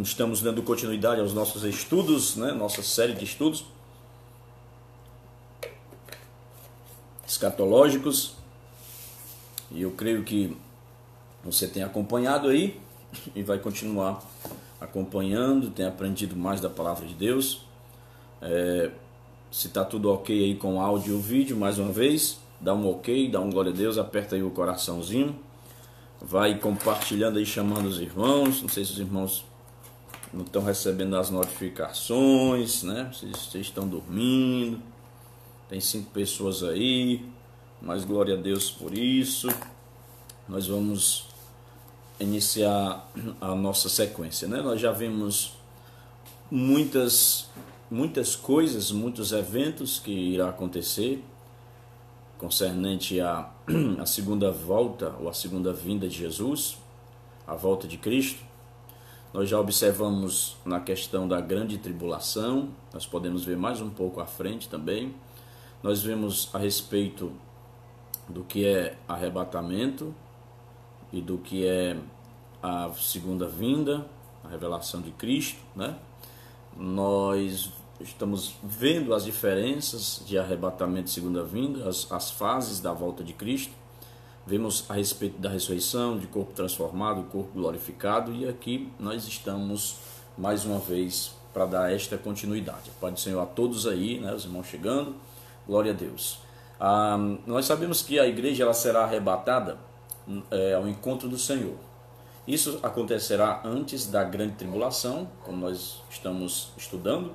Estamos dando continuidade aos nossos estudos, né? Nossa série de estudos escatológicos. E eu creio que você tem acompanhado aí e vai continuar acompanhando, tem aprendido mais da palavra de Deus. Se está tudo ok aí com áudio e o vídeo, mais uma vez, dá um ok, dá um glória a Deus, aperta aí o coraçãozinho, vai compartilhando aí, chamando os irmãos. Não sei se os irmãos não estão recebendo as notificações, né? Vocês estão dormindo. Tem 5 pessoas aí, mas glória a Deus por isso. Nós vamos iniciar a nossa sequência, né? Nós já vimos muitas coisas, muitos eventos que irá acontecer concernente à segunda volta ou a segunda vinda de Jesus, a volta de Cristo. Nós já observamos na questão da grande tribulação, nós podemos ver mais um pouco à frente também. Nós vemos a respeito do que é arrebatamento e do que é a segunda vinda, a revelação de Cristo, né? Nós estamos vendo as diferenças de arrebatamento e segunda vinda, as fases da volta de Cristo. Vemos a respeito da ressurreição, de corpo transformado, corpo glorificado, e aqui nós estamos mais uma vez para dar esta continuidade. Pai do Senhor a todos aí, né, os irmãos chegando, glória a Deus. Nós sabemos que a igreja ela será arrebatada ao encontro do Senhor. Isso acontecerá antes da grande tribulação, como nós estamos estudando,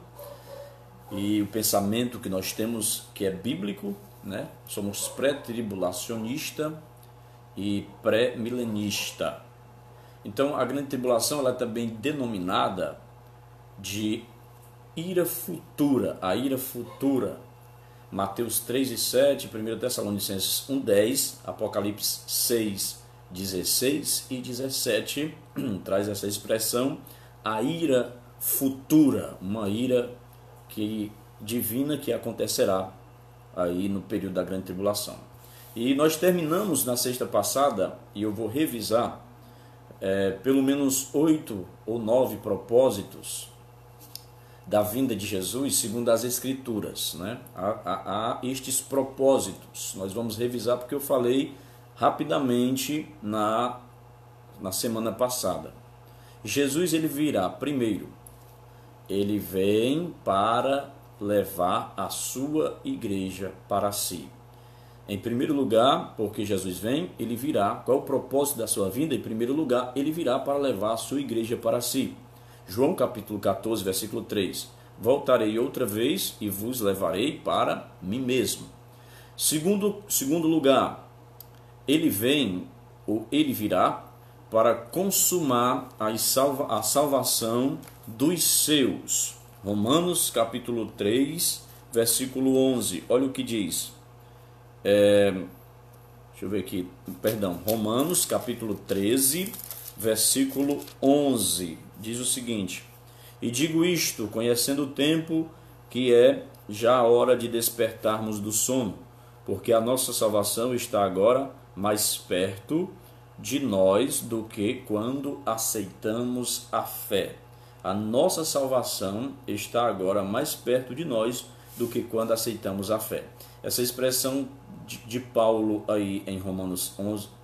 e o pensamento que nós temos que é bíblico, né? Somos pré-tribulacionista e pré-milenista. Então a grande tribulação ela é também denominada de ira futura, a ira futura. Mateus 3:7, 1 Tessalonicenses 1:10, Apocalipse 6:16 e 17 traz essa expressão, a ira futura, uma ira divina que acontecerá aí no período da grande tribulação. E nós terminamos na sexta passada, e eu vou revisar pelo menos 8 ou 9 propósitos da vinda de Jesus segundo as Escrituras, né? Há estes propósitos. Nós vamos revisar porque eu falei rapidamente na semana passada. Jesus ele virá primeiro. Ele vem para levar a sua igreja para si. Em primeiro lugar, porque Jesus vem, ele virá. Qual é o propósito da sua vinda? Em primeiro lugar, ele virá para levar a sua igreja para si. João capítulo 14, versículo 3. Voltarei outra vez e vos levarei para mim mesmo. Segundo lugar, ele vem, ou ele virá, para consumar a salvação dos seus. Romanos capítulo 3, versículo 11. Olha o que diz. Deixa eu ver aqui. Romanos capítulo 13, versículo 11. Diz o seguinte: e digo isto, conhecendo o tempo, que é já a hora de despertarmos do sono, porque a nossa salvação está agora mais perto de nós do que quando aceitamos a fé. A nossa salvação está agora mais perto de nós do que quando aceitamos a fé. Essa expressão de Paulo aí em Romanos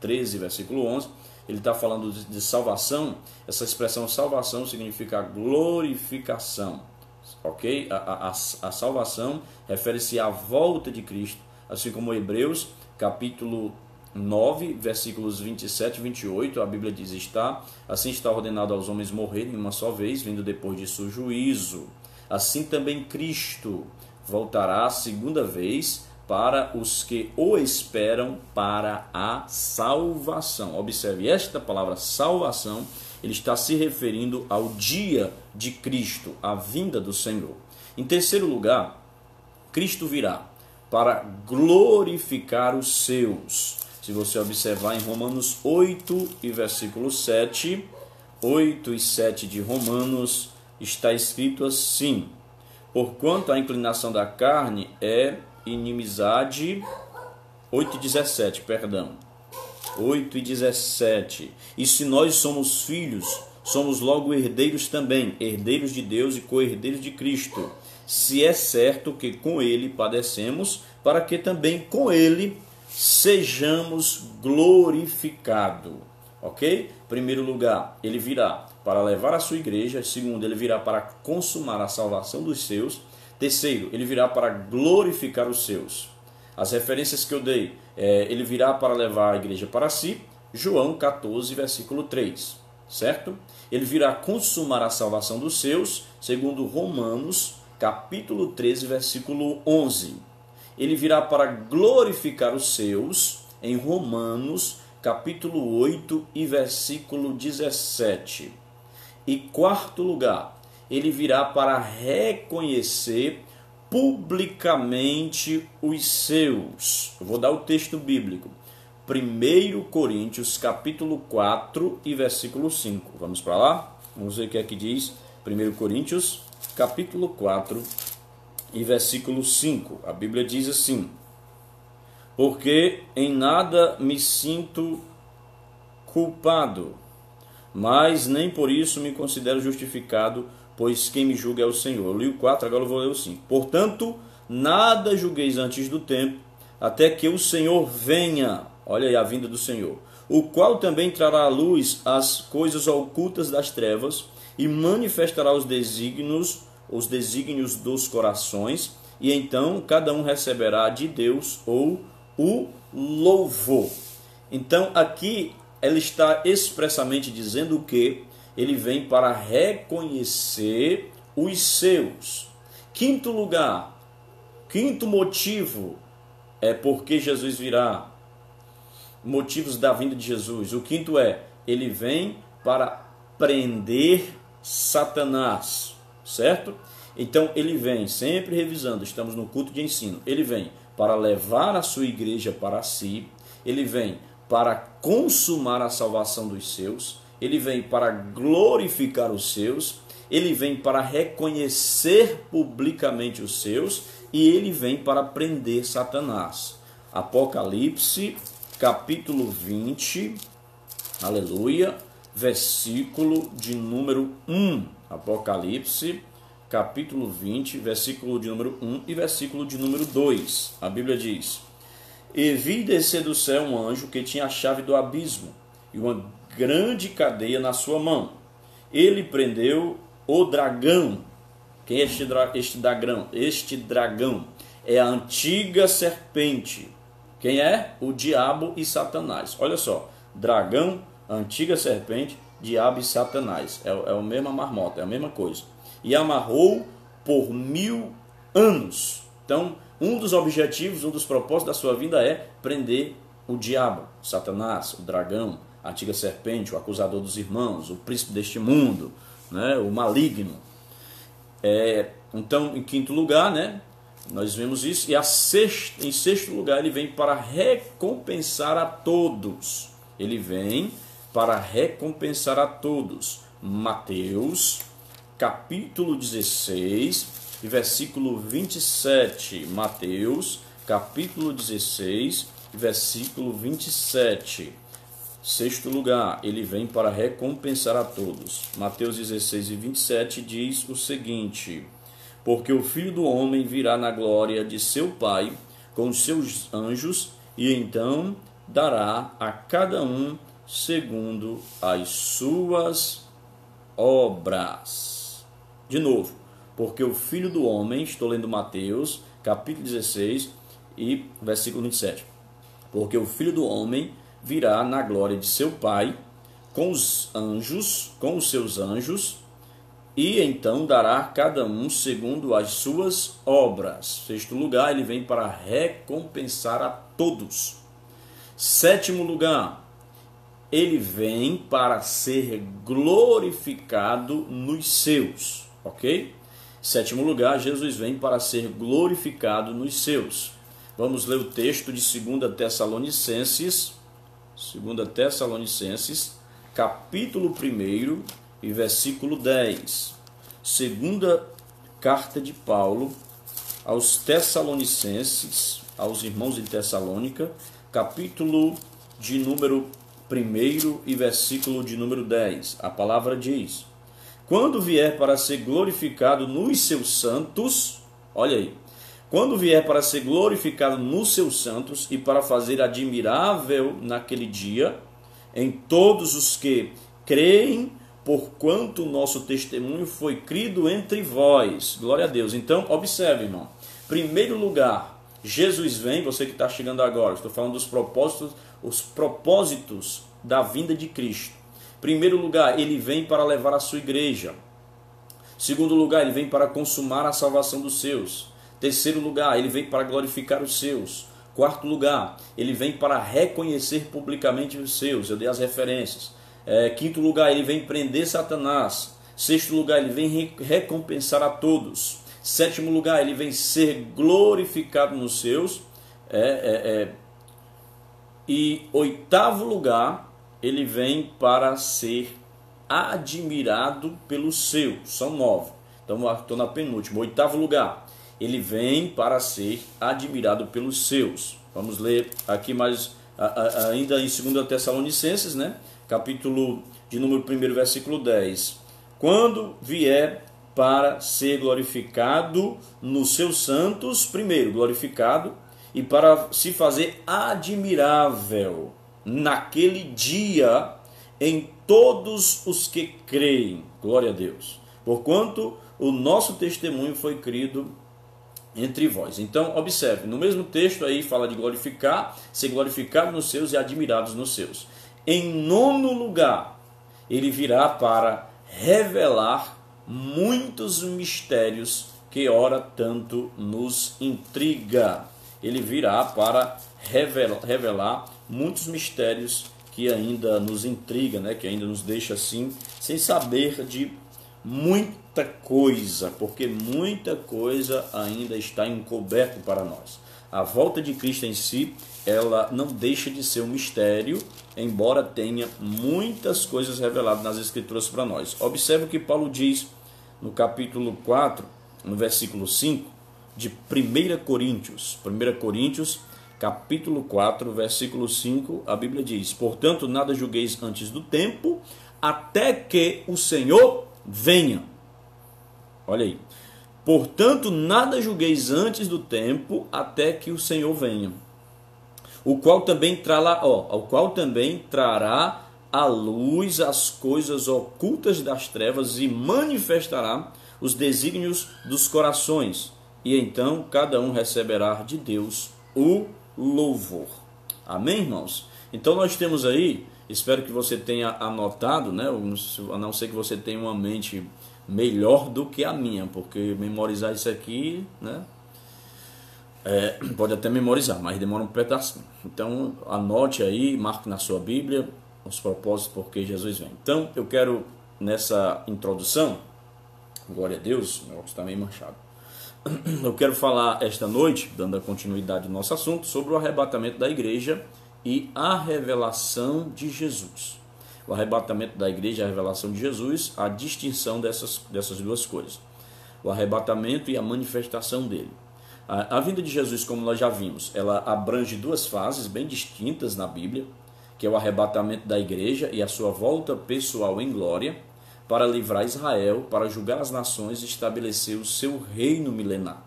13, versículo 11, ele está falando de salvação. Essa expressão salvação significa glorificação, ok? A salvação refere-se à volta de Cristo, assim como Hebreus capítulo 9, versículos 27 e 28, a Bíblia diz, assim está ordenado aos homens morrerem uma só vez, vindo depois disso o juízo. Assim também Cristo voltará a segunda vez para os que o esperam para a salvação. Observe, esta palavra salvação, ele está se referindo ao dia de Cristo, a vinda do Senhor. Em terceiro lugar, Cristo virá para glorificar os seus. Se você observar em Romanos 8 e versículo 7, 8 e 7 de Romanos, está escrito assim: porquanto a inclinação da carne é inimizade, 8 e 17, 8 e 17. E se nós somos filhos, somos logo herdeiros também, herdeiros de Deus e co-herdeiros de Cristo, se é certo que com ele padecemos, para que também com ele sejamos glorificados. Ok? Primeiro lugar, ele virá para levar a sua igreja. Segundo, ele virá para consumar a salvação dos seus. Terceiro, ele virá para glorificar os seus. As referências que eu dei, ele virá para levar a igreja para si, João 14, versículo 3, certo? Ele virá consumar a salvação dos seus, segundo Romanos, capítulo 13, versículo 11. Ele virá para glorificar os seus, em Romanos, capítulo 8 e versículo 17. E quarto lugar, ele virá para reconhecer publicamente os seus. Eu vou dar o texto bíblico. 1 Coríntios capítulo 4 e versículo 5. Vamos para lá? Vamos ver o que é que diz 1 Coríntios capítulo 4 e versículo 5. A Bíblia diz assim: porque em nada me sinto culpado, mas nem por isso me considero justificado, pois quem me julga é o Senhor. Eu li o 4, agora eu vou ler o 5. Portanto, nada julgueis antes do tempo, até que o Senhor venha. Olha aí a vinda do Senhor, o qual também trará à luz as coisas ocultas das trevas e manifestará os desígnios dos corações, e então cada um receberá de Deus ou o louvor. Então aqui ela está expressamente dizendo que ele vem para reconhecer os seus. Quinto lugar, quinto motivo é porque Jesus virá. Motivos da vinda de Jesus. O quinto é, ele vem para prender Satanás, certo? Então ele vem, sempre revisando, estamos no culto de ensino, ele vem para levar a sua igreja para si, ele vem para consumar a salvação dos seus, ele vem para glorificar os seus, ele vem para reconhecer publicamente os seus e ele vem para prender Satanás. Apocalipse capítulo 20, aleluia, versículo de número 1. Apocalipse, capítulo 20, versículo de número 1 e versículo de número 2. A Bíblia diz: e vi descer do céu um anjo que tinha a chave do abismo e uma grande cadeia na sua mão. Ele prendeu o dragão. Quem é este dragão? Este dragão é a antiga serpente. Quem é? O diabo e Satanás. Olha só, dragão, antiga serpente, diabo e Satanás. É a mesma marmota, é a mesma coisa. E amarrou por 1000 anos. Então, um dos objetivos, um dos propósitos da sua vida é prender o diabo, Satanás, o dragão, a antiga serpente, o acusador dos irmãos, o príncipe deste mundo, né, o maligno. Então, em quinto lugar, né, nós vemos isso. E em sexto lugar, ele vem para recompensar a todos. Ele vem para recompensar a todos. Mateus, capítulo 16, versículo 27. Mateus, capítulo 16, versículo 27. Sexto lugar, ele vem para recompensar a todos. Mateus 16 e 27 diz o seguinte: porque o Filho do Homem virá na glória de seu Pai com os seus anjos, e então dará a cada um segundo as suas obras. De novo, porque o Filho do Homem, estou lendo Mateus, capítulo 16 e versículo 27. Porque o Filho do Homem virá na glória de seu Pai com os anjos, com os seus anjos, e então dará a cada um segundo as suas obras. Sexto lugar, ele vem para recompensar a todos. Sétimo lugar, ele vem para ser glorificado nos seus, ok? Sétimo lugar, Jesus vem para ser glorificado nos seus. Vamos ler o texto de 2 Tessalonicenses, capítulo 1 e versículo 10. Segunda carta de Paulo aos Tessalonicenses, aos irmãos de Tessalônica, capítulo de número 1 e versículo de número 10. A palavra diz: quando vier para ser glorificado nos seus santos, olha aí, quando vier para ser glorificado nos seus santos e para fazer admirável naquele dia em todos os que creem, porquanto o nosso testemunho foi crido entre vós. Glória a Deus. Então, observe, irmão. Primeiro lugar, Jesus vem, você que está chegando agora, estou falando dos propósitos, os propósitos da vinda de Cristo. Primeiro lugar, ele vem para levar a sua igreja. Segundo lugar, ele vem para consumar a salvação dos seus. Terceiro lugar, ele vem para glorificar os seus. Quarto lugar, ele vem para reconhecer publicamente os seus. Eu dei as referências. Quinto lugar, ele vem prender Satanás. Sexto lugar, ele vem recompensar a todos. Sétimo lugar, ele vem ser glorificado nos seus. E oitavo lugar, ele vem para ser admirado pelos seus. São 9. Então, estou na penúltima. Oitavo lugar, ele vem para ser admirado pelos seus. Vamos ler aqui mais, ainda em 2 Tessalonicenses, né? Capítulo de número 1, versículo 10. Quando vier para ser glorificado nos seus santos, primeiro glorificado, e para se fazer admirável naquele dia em todos os que creem. Glória a Deus. Porquanto o nosso testemunho foi crido entre vós. Então, observe, no mesmo texto aí fala de glorificar, ser glorificado nos seus e admirados nos seus. Em nono lugar, ele virá para revelar muitos mistérios que ora tanto nos intriga. Ele virá para revelar muitos mistérios que ainda nos intriga, né? Que ainda nos deixa assim, sem saber de muita coisa, porque muita coisa ainda está encoberto para nós. A volta de Cristo em si, ela não deixa de ser um mistério, embora tenha muitas coisas reveladas nas Escrituras para nós. Observe o que Paulo diz no capítulo 4, no versículo 5, de 1 Coríntios. 1 Coríntios, capítulo 4, versículo 5, a Bíblia diz: portanto, nada julgueis antes do tempo, até que o Senhor venha. Olha aí. Portanto, nada julgueis antes do tempo, até que o Senhor venha. O qual também trará à luz as coisas ocultas das trevas e manifestará os desígnios dos corações. E então cada um receberá de Deus o louvor. Amém, irmãos? Então nós temos aí, espero que você tenha anotado, né? A não ser que você tenha uma mente melhor do que a minha, porque memorizar isso aqui, né? Pode até memorizar, mas demora um pedaço. Então anote aí, marque na sua Bíblia os propósitos porque Jesus vem. Então eu quero, nessa introdução, glória a Deus, o negócio está meio manchado. Eu quero falar esta noite, dando a continuidade do nosso assunto, sobre o arrebatamento da igreja e a revelação de Jesus. O arrebatamento da igreja e a revelação de Jesus, a distinção dessas duas coisas. O arrebatamento e a manifestação dele. A vinda de Jesus, como nós já vimos, ela abrange duas fases bem distintas na Bíblia, que é o arrebatamento da igreja e a sua volta pessoal em glória, para livrar Israel, para julgar as nações e estabelecer o seu reino milenar.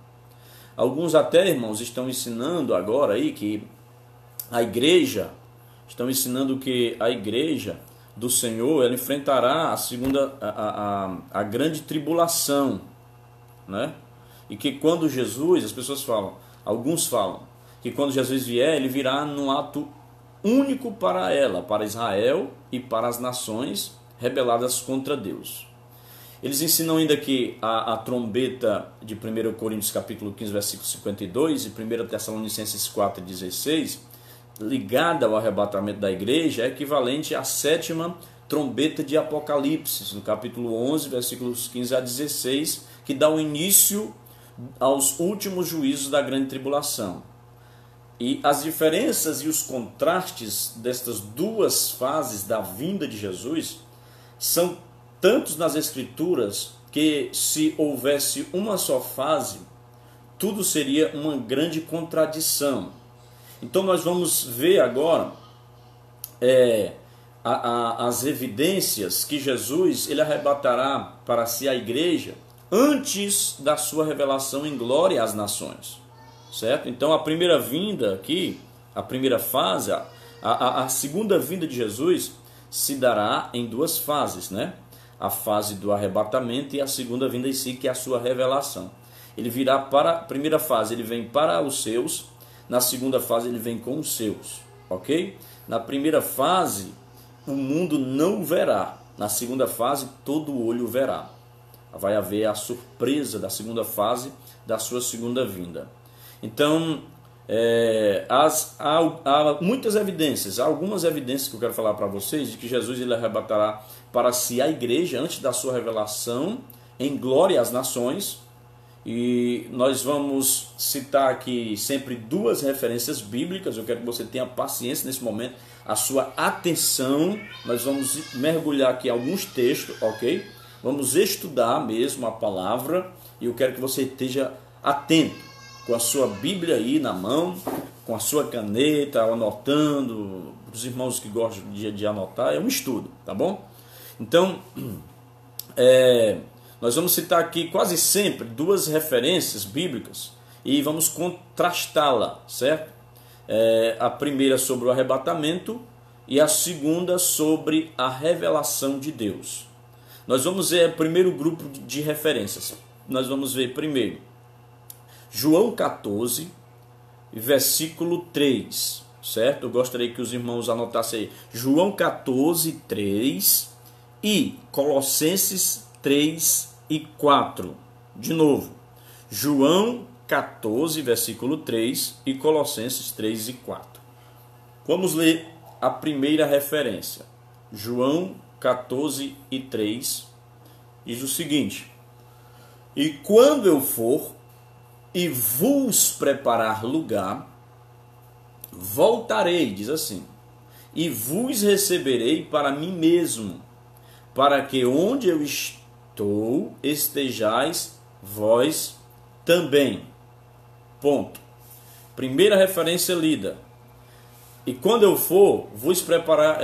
Alguns até, irmãos, estão ensinando agora aí que a igreja do Senhor, ela enfrentará a grande tribulação, né? E que quando Jesus, alguns falam, que quando Jesus vier, ele virá num ato único para ela, para Israel e para as nações rebeladas contra Deus. Eles ensinam ainda que a trombeta de 1 Coríntios capítulo 15, versículo 52 e 1 Tessalonicenses 4,16, ligada ao arrebatamento da igreja, é equivalente à 7ª trombeta de Apocalipse, no capítulo 11, versículos 15 a 16, que dá o início aos últimos juízos da grande tribulação. E as diferenças e os contrastes destas duas fases da vinda de Jesus são tantos nas Escrituras que, se houvesse uma só fase, tudo seria uma grande contradição. Então nós vamos ver agora as evidências que Jesus ele arrebatará para si a igreja antes da sua revelação em glória às nações, certo? Então a primeira vinda aqui, a primeira fase, a segunda vinda de Jesus se dará em duas fases, né? A fase do arrebatamento e a segunda vinda em si, que é a sua revelação. Ele virá para a primeira fase, ele vem para os seus, na segunda fase ele vem com os seus, ok? Na primeira fase o mundo não o verá, na segunda fase todo olho o verá. Vai haver a surpresa da segunda fase da sua segunda vinda. Então, há muitas evidências, há algumas evidências que eu quero falar para vocês de que Jesus ele arrebatará para si a igreja antes da sua revelação em glória às nações. E nós vamos citar aqui sempre duas referências bíblicas. Eu quero que você tenha paciência nesse momento, a sua atenção. Nós vamos mergulhar aqui em alguns textos, ok? Vamos estudar mesmo a palavra e eu quero que você esteja atento, com a sua Bíblia aí na mão, com a sua caneta, anotando. Os irmãos que gostam de anotar, é um estudo, tá bom? Então, nós vamos citar aqui quase sempre duas referências bíblicas e vamos contrastá-la, certo? A primeira sobre o arrebatamento e a segunda sobre a revelação de Deus. Nós vamos ver o primeiro grupo de referências. Nós vamos ver primeiro João 14, versículo 3, certo? Eu gostaria que os irmãos anotassem aí. João 14, 3 e Colossenses 3 e 4. De novo, João 14, versículo 3 e Colossenses 3 e 4. Vamos ler a primeira referência. João 14 e 3 diz o seguinte: E quando eu for e vos preparar lugar, voltarei, diz assim, e vos receberei para mim mesmo, para que onde eu estou estejais vós também. Ponto. Primeira referência lida. E quando eu for vos preparar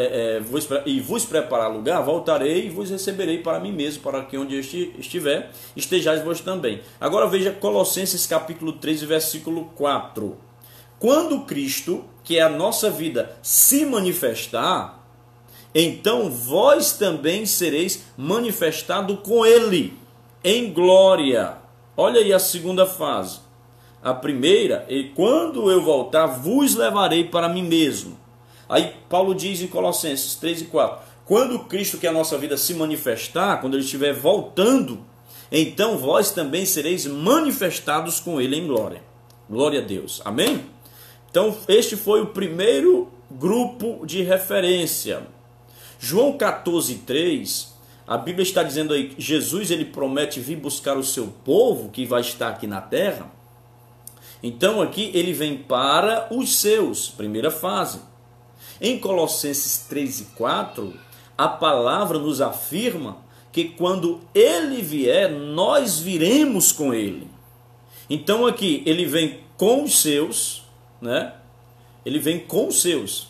lugar, voltarei e vos receberei para mim mesmo, para que onde eu estiver, estejais vós também. Agora veja Colossenses capítulo 3, versículo 4. Quando Cristo, que é a nossa vida, se manifestar, então vós também sereis manifestado com Ele, em glória. Olha aí a segunda fase. A primeira, e quando eu voltar, vos levarei para mim mesmo. Aí Paulo diz em Colossenses 3 e 4, quando Cristo, que é a nossa vida, se manifestar, quando Ele estiver voltando, então vós também sereis manifestados com Ele em glória. Glória a Deus. Amém? Então este foi o primeiro grupo de referência. João 14, 3, a Bíblia está dizendo aí, Jesus ele promete vir buscar o seu povo, que vai estar aqui na terra. Então aqui ele vem para os seus, primeira fase. Em Colossenses 3 e 4, a palavra nos afirma que quando ele vier, nós viremos com ele. Então aqui ele vem com os seus, né? Ele vem com os seus.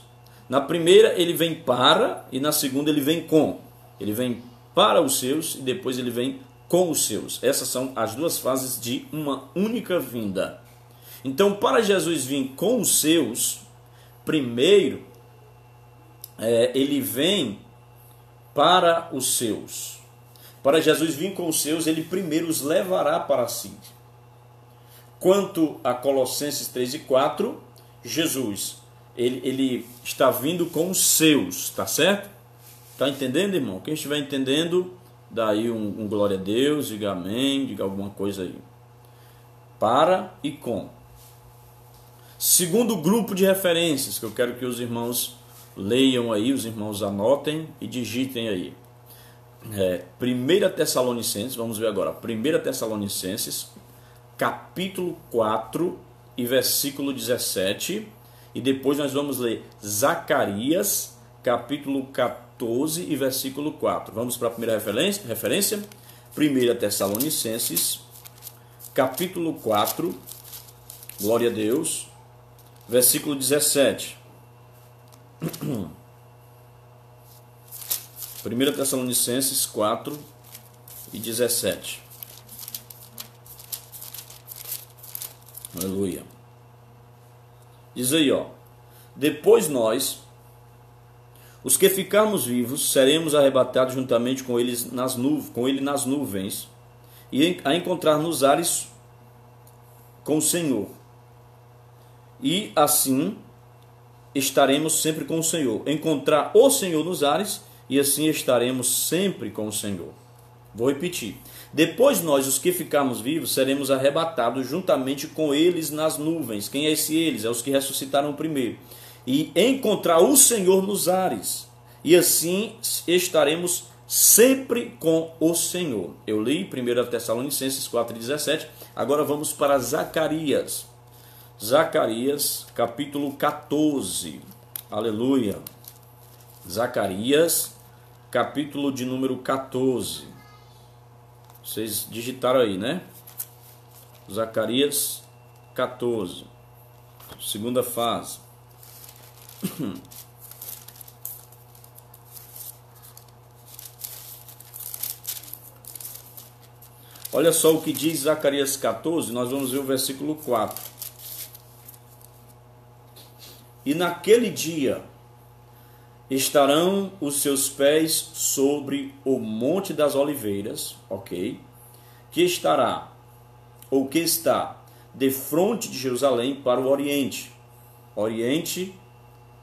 Na primeira ele vem para e na segunda ele vem com. Ele vem para os seus e depois ele vem com os seus. Essas são as duas fases de uma única vinda. Então, para Jesus vir com os seus, primeiro, ele vem para os seus. Para Jesus vir com os seus, ele primeiro os levará para si. Quanto a Colossenses 3 e 4, Jesus, ele está vindo com os seus, tá certo? Está entendendo, irmão? Quem estiver entendendo, dá aí um glória a Deus, diga amém, diga alguma coisa aí. Para e com. Segundo grupo de referências que eu quero que os irmãos leiam aí, os irmãos anotem e digitem aí. 1 Tessalonicenses, vamos ver agora. 1 Tessalonicenses, capítulo 4 e versículo 17. E depois nós vamos ler Zacarias, capítulo 14 e versículo 4. Vamos para a primeira referência. 1 Tessalonicenses, capítulo 4, glória a Deus, versículo 17. 1 Tessalonicenses 4 e 17. Aleluia. Diz aí, ó. Depois nós, os que ficarmos vivos, seremos arrebatados juntamente com ele nas nuvens, e a encontrar nos ares com o Senhor. E assim estaremos sempre com o Senhor. Encontrar o Senhor nos ares, e assim estaremos sempre com o Senhor. Vou repetir. Depois nós, os que ficarmos vivos, seremos arrebatados juntamente com eles nas nuvens. Quem é esse eles? É os que ressuscitaram primeiro. E encontrar o Senhor nos ares. E assim estaremos sempre com o Senhor. Eu li 1 Tessalonicenses 4,17. Agora vamos para Zacarias. Zacarias, capítulo 14. Aleluia. Zacarias, capítulo de número 14. Vocês digitaram aí, né? Zacarias 14. Segunda fase. Olha só o que diz Zacarias 14, nós vamos ver o versículo 4. E naquele dia estarão os seus pés sobre o Monte das Oliveiras, ok? Que estará, ou que está, defronte de Jerusalém para o Oriente. Oriente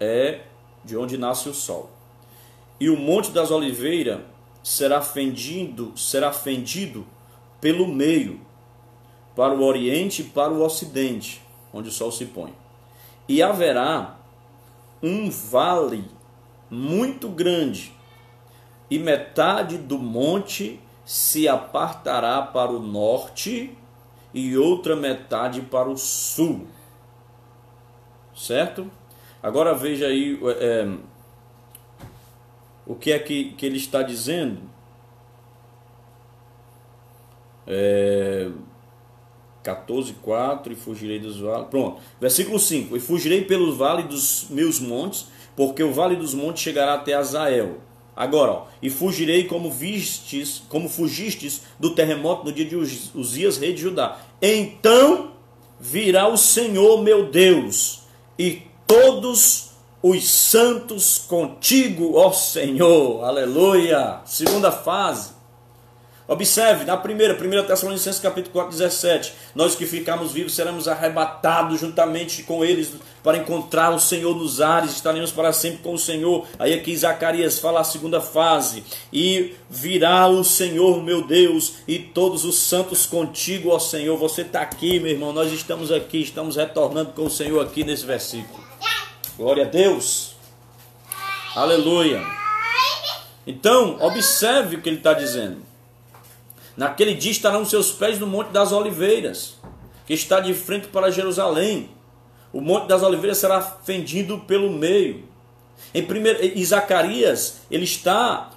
é de onde nasce o sol. E o Monte das Oliveiras será fendido pelo meio, para o Oriente e para o Ocidente, onde o sol se põe. E haverá um vale muito grande, e metade do monte se apartará para o norte e outra metade para o sul. Certo? Agora veja aí o que é que ele está dizendo. 14:4 e fugirei dos vales. Pronto. Versículo 5. E fugirei pelo vale dos meus montes, porque o vale dos montes chegará até Azael. Agora, ó, e fugirei como fugistes do terremoto no dia de Uzias, rei de Judá. Então virá o Senhor meu Deus, e todos os santos contigo, ó Senhor. Aleluia. Segunda fase. Observe, na 1 Tessalonicenses capítulo 4, 17, nós que ficarmos vivos seremos arrebatados juntamente com eles para encontrar o Senhor nos ares, estaremos para sempre com o Senhor. Aí aqui Zacarias fala a segunda fase, e virá o Senhor meu Deus e todos os santos contigo, ó Senhor. Você está aqui, meu irmão, nós estamos aqui, estamos retornando com o Senhor aqui nesse versículo. Glória a Deus, aleluia. Então, observe o que ele está dizendo. Naquele dia estarão os seus pés no Monte das Oliveiras, que está de frente para Jerusalém. O Monte das Oliveiras será fendido pelo meio. Em Zacarias, ele está,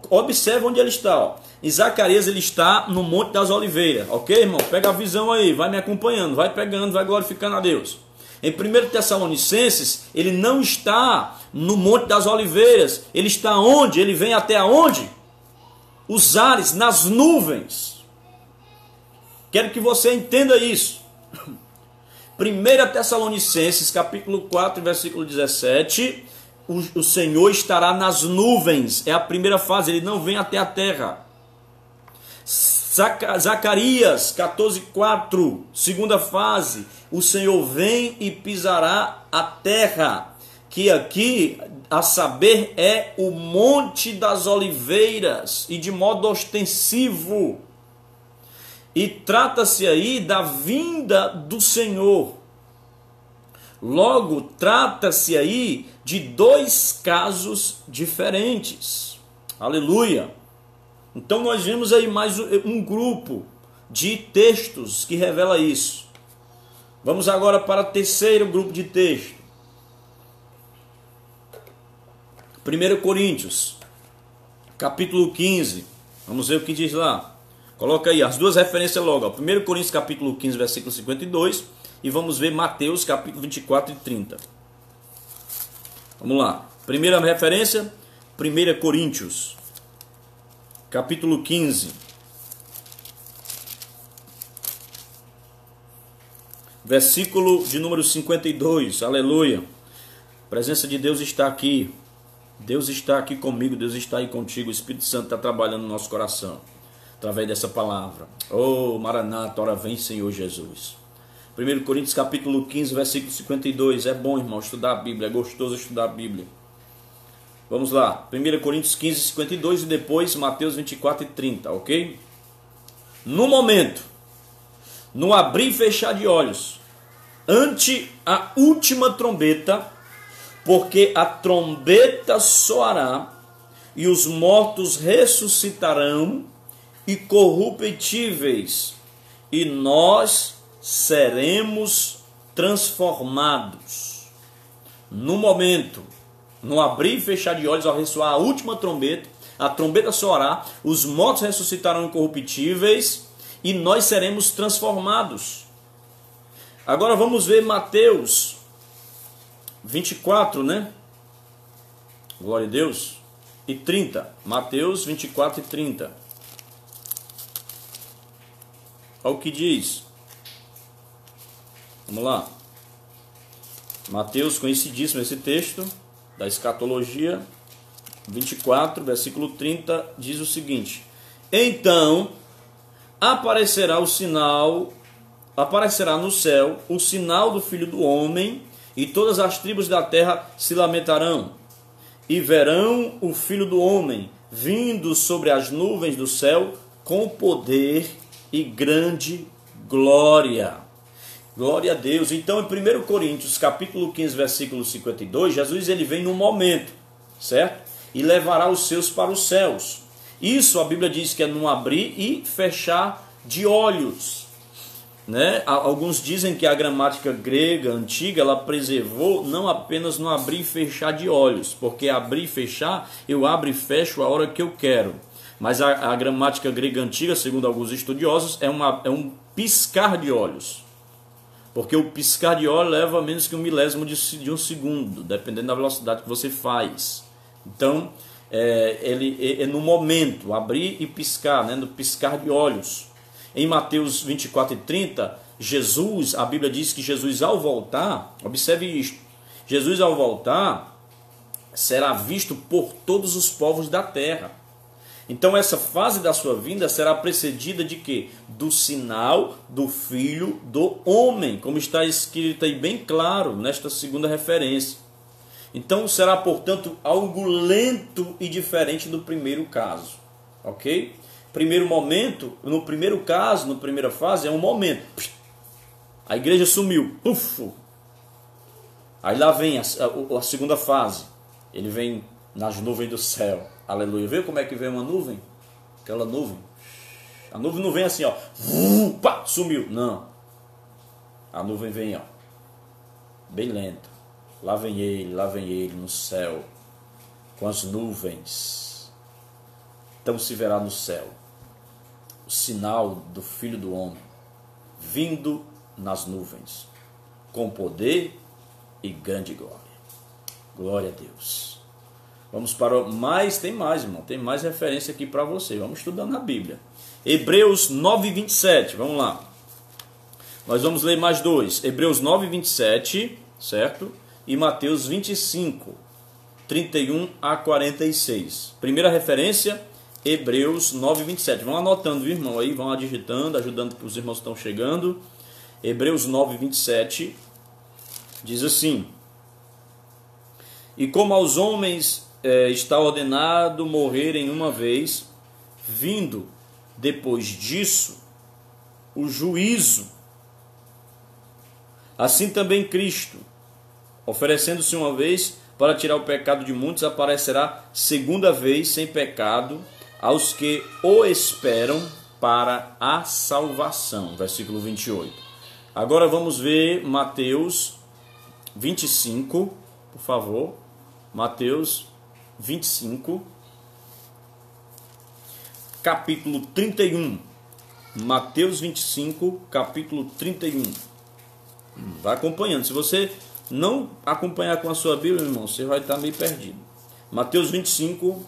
observe onde ele está. Ó. Em Zacarias, ele está no Monte das Oliveiras. Ok, irmão? Pega a visão aí, vai me acompanhando, vai pegando, vai glorificando a Deus. Em 1 Tessalonicenses, ele não está no Monte das Oliveiras. Ele está onde? Ele vem até aonde? Os ares, nas nuvens. Quero que você entenda isso. 1 Tessalonicenses, capítulo 4, versículo 17. O Senhor estará nas nuvens. É a primeira fase, ele não vem até a terra. Zacarias 14:4, segunda fase. O Senhor vem e pisará a terra. Que aqui, a saber, é o Monte das Oliveiras, e de modo ostensivo. E trata-se aí da vinda do Senhor. Logo, trata-se aí de dois casos diferentes. Aleluia! Então nós vemos aí mais um grupo de textos que revela isso. Vamos agora para o terceiro grupo de texto. 1 Coríntios, capítulo 15. Vamos ver o que diz lá. Coloca aí as duas referências logo. 1 Coríntios, capítulo 15, versículo 52. E vamos ver Mateus, capítulo 24 e 30. Vamos lá. Primeira referência, 1 Coríntios, capítulo 15, versículo de número 52, aleluia. A presença de Deus está aqui. Deus está aqui comigo, Deus está aí contigo. O Espírito Santo está trabalhando no nosso coração através dessa palavra. Oh, Maranata, ora vem, Senhor Jesus. 1 Coríntios capítulo 15, versículo 52. É bom, irmão, estudar a Bíblia, é gostoso estudar a Bíblia. Vamos lá, 1 Coríntios 15, 52 e depois Mateus 24 e 30, ok? No momento, no abrir e fechar de olhos, ante a última trombeta, porque a trombeta soará, e os mortos ressuscitarão, e corruptíveis, e nós seremos transformados. No momento, no abrir e fechar de olhos, ao ressoar a última trombeta, a trombeta soará, os mortos ressuscitarão incorruptíveis, e nós seremos transformados. Agora vamos ver Mateus 24, né? Glória a Deus. E 30. Mateus 24 e 30. Olha o que diz. Vamos lá. Mateus, conhecidíssimo esse texto da escatologia. 24, versículo 30, diz o seguinte: então aparecerá no céu o sinal do Filho do Homem, e todas as tribos da terra se lamentarão, e verão o Filho do Homem vindo sobre as nuvens do céu com poder e grande glória. Glória a Deus. Então, em 1 Coríntios, capítulo 15, versículo 52, Jesus ele vem num momento, certo? E levará os seus para os céus. Isso a Bíblia diz que é num abrir e fechar de olhos. Né? Alguns dizem que a gramática grega antiga ela preservou não apenas no abrir e fechar de olhos, porque abrir e fechar, eu abro e fecho a hora que eu quero. Mas a gramática grega antiga, segundo alguns estudiosos, é um piscar de olhos. Porque o piscar de olhos leva menos que 1/1000 de um segundo, dependendo da velocidade que você faz. Então, ele é no momento, abrir e piscar, né? No piscar de olhos. Em Mateus 24 e 30, Jesus, a Bíblia diz que Jesus ao voltar, observe isto, Jesus ao voltar será visto por todos os povos da terra. Então essa fase da sua vinda será precedida de quê? Do sinal do Filho do Homem, como está escrito aí bem claro nesta segunda referência. Então será, portanto, algo lento e diferente do primeiro caso, ok? Primeiro momento, no primeiro caso, na primeira fase, é um momento. A igreja sumiu. Puf! Aí lá vem a segunda fase. Ele vem nas nuvens do céu. Aleluia. Viu como é que vem uma nuvem? Aquela nuvem. A nuvem não vem assim, ó. Pá, sumiu. Não. A nuvem vem, ó. Bem lenta. Lá vem ele no céu. Com as nuvens. Então se verá no céu o sinal do Filho do Homem, vindo nas nuvens, com poder e grande glória. Glória a Deus. Vamos para mais, tem mais, irmão, tem mais referência aqui para você. Vamos estudando na Bíblia. Hebreus 9, 27, vamos lá. Nós vamos ler mais dois. Hebreus 9, 27, certo? E Mateus 25, 31 a 46. Primeira referência, Hebreus 9, 27. Vão anotando, viu, irmão? Aí vão digitando, ajudando que os irmãos estão chegando. Hebreus 9, 27 diz assim: e como aos homens está ordenado morrerem uma vez, vindo depois disso o juízo, assim também Cristo, oferecendo-se uma vez para tirar o pecado de muitos, aparecerá segunda vez sem pecado aos que o esperam para a salvação. Versículo 28. Agora vamos ver Mateus 25, por favor. Mateus 25, capítulo 31. Mateus 25, capítulo 31. Vai acompanhando. Se você não acompanhar com a sua Bíblia, irmão, você vai estar meio perdido. Mateus 25,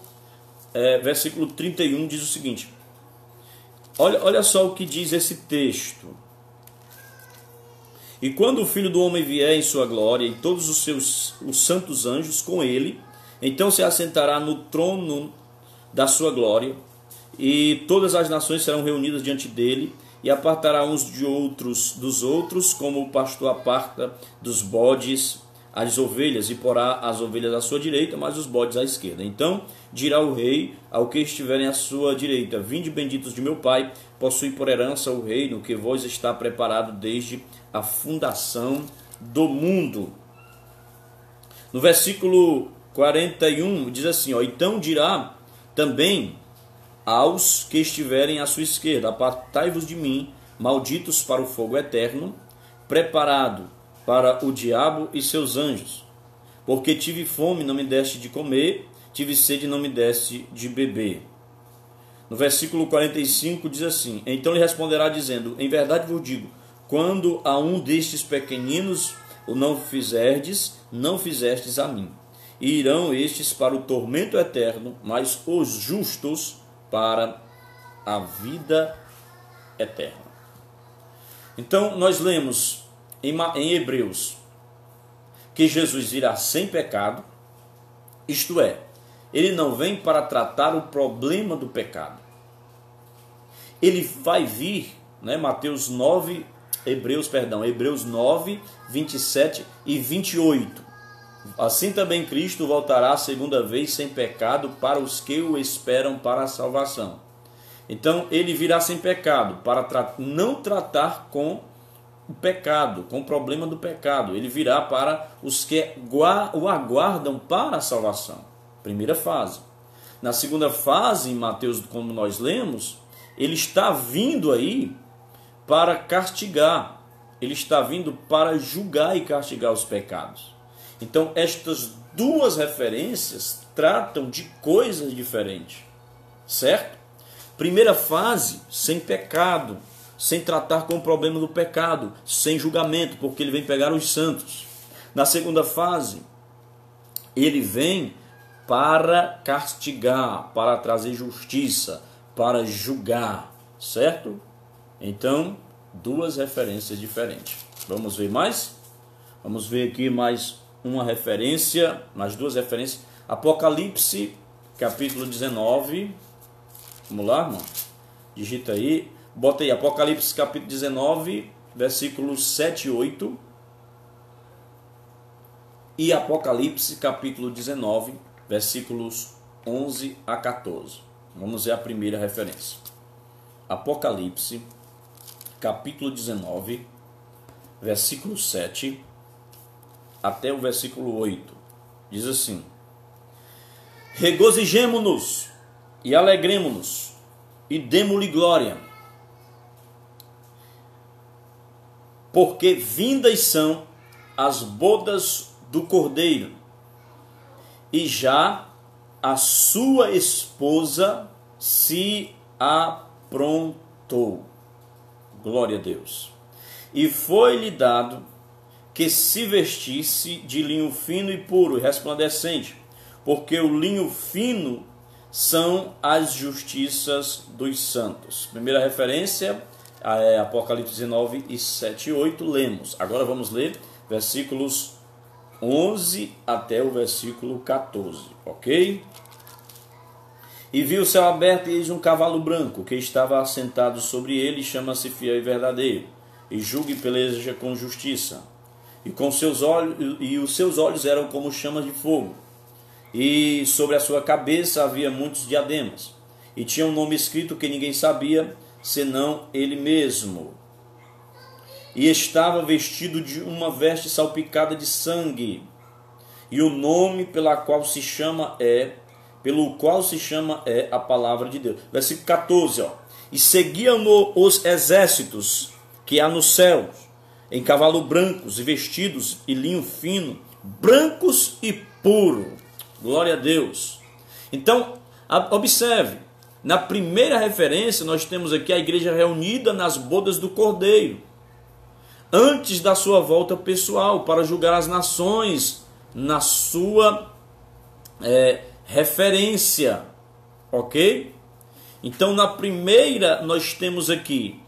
versículo 31 diz o seguinte. Olha só o que diz esse texto. E quando o Filho do Homem vier em sua glória e todos os santos anjos com ele, então se assentará no trono da sua glória, e todas as nações serão reunidas diante dele, e apartará uns dos outros, como o pastor aparta dos bodes as ovelhas, e porá as ovelhas à sua direita, mas os bodes à esquerda. Então dirá o rei ao que estiverem à sua direita: vinde benditos de meu Pai, possui por herança o reino que vos está preparado desde a fundação do mundo. No versículo 41 diz assim, então dirá também aos que estiverem à sua esquerda: apartai-vos de mim, malditos, para o fogo eterno, preparado para o diabo e seus anjos. Porque tive fome, não me deste de comer, tive sede, não me deste de beber. No versículo 45 diz assim, então lhe responderá dizendo: em verdade vos digo, quando a um destes pequeninos o não fizerdes, não fizestes a mim. E irão estes para o tormento eterno, mas os justos para a vida eterna. Então nós lemos em Hebreus que Jesus virá sem pecado, isto é, ele não vem para tratar o problema do pecado. Ele vai vir, Hebreus 9, 27 e 28. Assim também Cristo voltará a segunda vez sem pecado para os que o esperam para a salvação. Então ele virá sem pecado para não tratar com o pecado, com o problema do pecado. Ele virá para os que o aguardam para a salvação. Primeira fase. Na segunda fase, em Mateus, como nós lemos, ele está vindo aí para castigar. Ele está vindo para julgar e castigar os pecados. Então, estas duas referências tratam de coisas diferentes. Certo? Primeira fase, sem pecado, sem tratar com o problema do pecado, sem julgamento, porque ele vem pegar os santos. Na segunda fase, ele vem para castigar, para trazer justiça, para julgar, certo? Então, duas referências diferentes. Vamos ver mais? Vamos ver aqui mais uma referência, mais duas referências. Apocalipse, capítulo 19. Vamos lá, irmão? Digita aí. Bota aí, Apocalipse capítulo 19, versículos 7 e 8. E Apocalipse capítulo 19, versículos 11 a 14. Vamos ver a primeira referência. Apocalipse capítulo 19, versículo 7 até o versículo 8. Diz assim: regozijemo-nos e alegremo-nos e demo-lhe glória, porque vindas são as bodas do Cordeiro, e já a sua esposa se aprontou. Glória a Deus. E foi-lhe dado que se vestisse de linho fino e puro e resplandecente, porque o linho fino são as justiças dos santos. Primeira referência, Apocalipse 19, e 7 e 8, lemos. Agora vamos ler versículos 11 até o versículo 14, ok? E viu o céu aberto, e eis um cavalo branco, que estava assentado sobre ele, chama-se Fiel e Verdadeiro, e julga e peleja com justiça. E os seus olhos eram como chamas de fogo, e sobre a sua cabeça havia muitos diademas, e tinha um nome escrito que ninguém sabia, senão ele mesmo. E estava vestido de uma veste salpicada de sangue, e o nome pelo qual se chama é a palavra de Deus. Versículo 14, e seguiam-no os exércitos que há no céu, em cavalo brancos e vestidos e linho fino, brancos e puro. Glória a Deus. Então, observe, na primeira referência nós temos aqui a igreja reunida nas bodas do Cordeiro, antes da sua volta pessoal, para julgar as nações na sua referência. Ok? Então, na primeira, nós temos aqui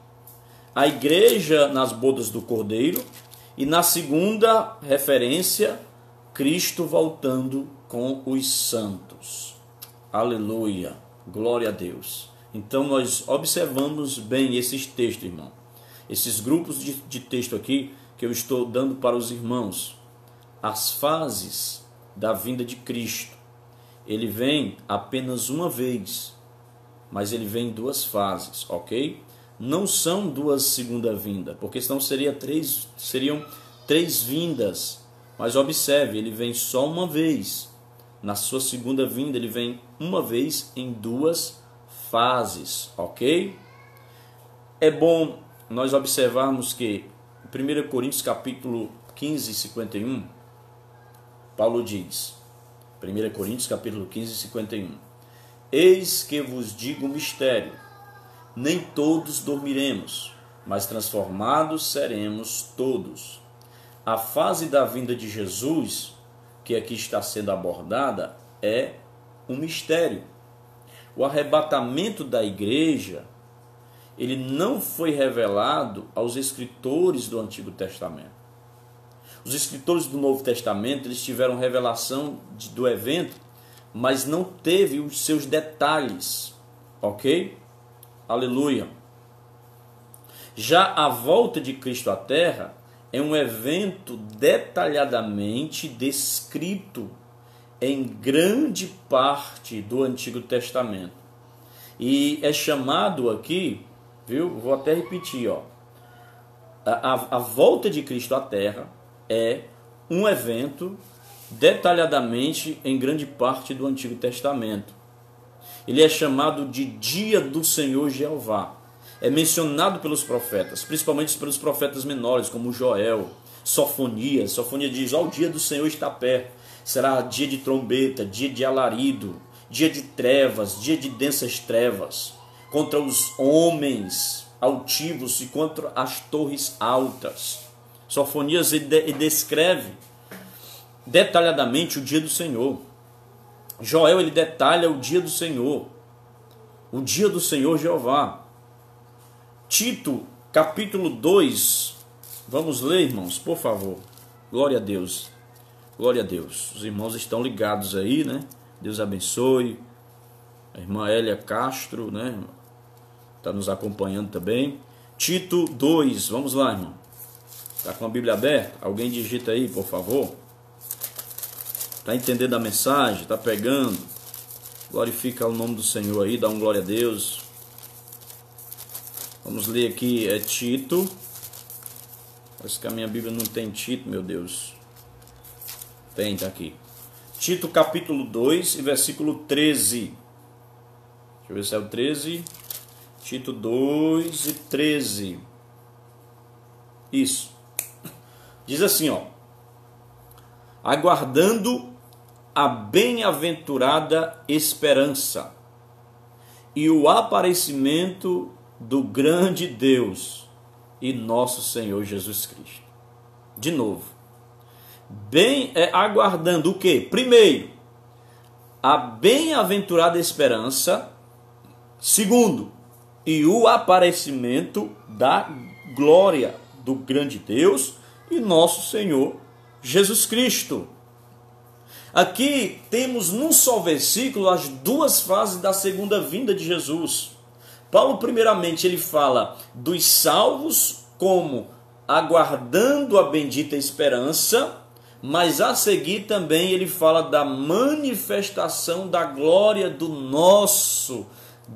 a igreja nas bodas do Cordeiro. E na segunda referência, Cristo voltando com os santos. Aleluia. Glória a Deus. Então, nós observamos bem esses textos, irmão. Esses grupos de texto aqui que eu estou dando para os irmãos. As fases da vinda de Cristo. Ele vem apenas uma vez, mas ele vem em duas fases, ok? Não são duas segunda vinda, porque senão seriam três vindas. Mas observe, ele vem só uma vez. Na sua segunda vinda, ele vem uma vez em duas fases, ok? É bom nós observarmos que 1 Coríntios capítulo 15, 51, Paulo diz, 1 Coríntios capítulo 15, 51, eis que vos digo um mistério, nem todos dormiremos, mas transformados seremos todos. A fase da vinda de Jesus, que aqui está sendo abordada, é um mistério. O arrebatamento da igreja, ele não foi revelado aos escritores do Antigo Testamento. Os escritores do Novo Testamento, eles tiveram revelação do evento, mas não teve os seus detalhes, ok? Aleluia. Já a volta de Cristo à Terra é um evento detalhadamente descrito em grande parte do Antigo Testamento. E é chamado aqui, viu? Vou até repetir, ó. A volta de Cristo à Terra é um evento detalhadamente em grande parte do Antigo Testamento. Ele é chamado de Dia do Senhor Jeová. É mencionado pelos profetas, principalmente pelos profetas menores, como Joel, Sofonias. Sofonias diz, ó, o dia do Senhor está perto. Será dia de trombeta, dia de alarido, dia de trevas, dia de densas trevas, contra os homens altivos e contra as torres altas. Sofonias ele descreve detalhadamente o dia do Senhor. Joel ele detalha o dia do Senhor, o dia do Senhor Jeová. Tito, capítulo 2, vamos ler, irmãos, por favor. Glória a Deus, glória a Deus. Os irmãos estão ligados aí, né? Deus abençoe. A irmã Hélia Castro, né? Está nos acompanhando também. Tito 2, vamos lá, irmão. Está com a Bíblia aberta? Alguém digita aí, por favor. Está entendendo a mensagem? Está pegando? Glorifica o nome do Senhor aí, dá um glória a Deus. Vamos ler aqui, é Tito. Parece que a minha Bíblia não tem Tito, meu Deus. Tem, está aqui. Tito capítulo 2 e versículo 13. Deixa eu ver se é o 13. Tito 2 e 13. Isso. Diz assim, ó. Aguardando a bem-aventurada esperança e o aparecimento do grande Deus e nosso Senhor Jesus Cristo. De novo. Aguardando o quê? Primeiro, a bem-aventurada esperança. Segundo, e o aparecimento da glória do grande Deus e nosso Senhor Jesus Cristo. Aqui temos num só versículo as duas fases da segunda vinda de Jesus. Paulo, primeiramente, ele fala dos salvos como aguardando a bendita esperança, mas a seguir também ele fala da manifestação da glória do nosso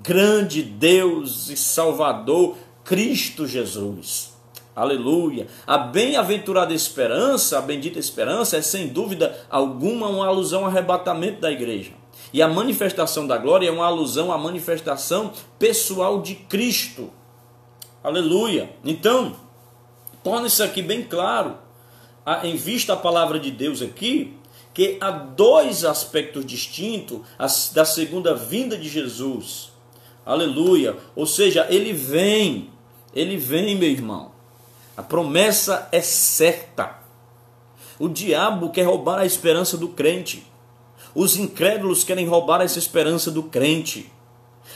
grande Deus e Salvador, Cristo Jesus. Aleluia. A bem-aventurada esperança, a bendita esperança, é sem dúvida alguma uma alusão ao arrebatamento da igreja. E a manifestação da glória é uma alusão à manifestação pessoal de Cristo. Aleluia. Então, torna isso aqui bem claro, em vista a palavra de Deus aqui, que há dois aspectos distintos da segunda vinda de Jesus. Aleluia. Ou seja, ele vem, meu irmão. A promessa é certa. O diabo quer roubar a esperança do crente. Os incrédulos querem roubar essa esperança do crente.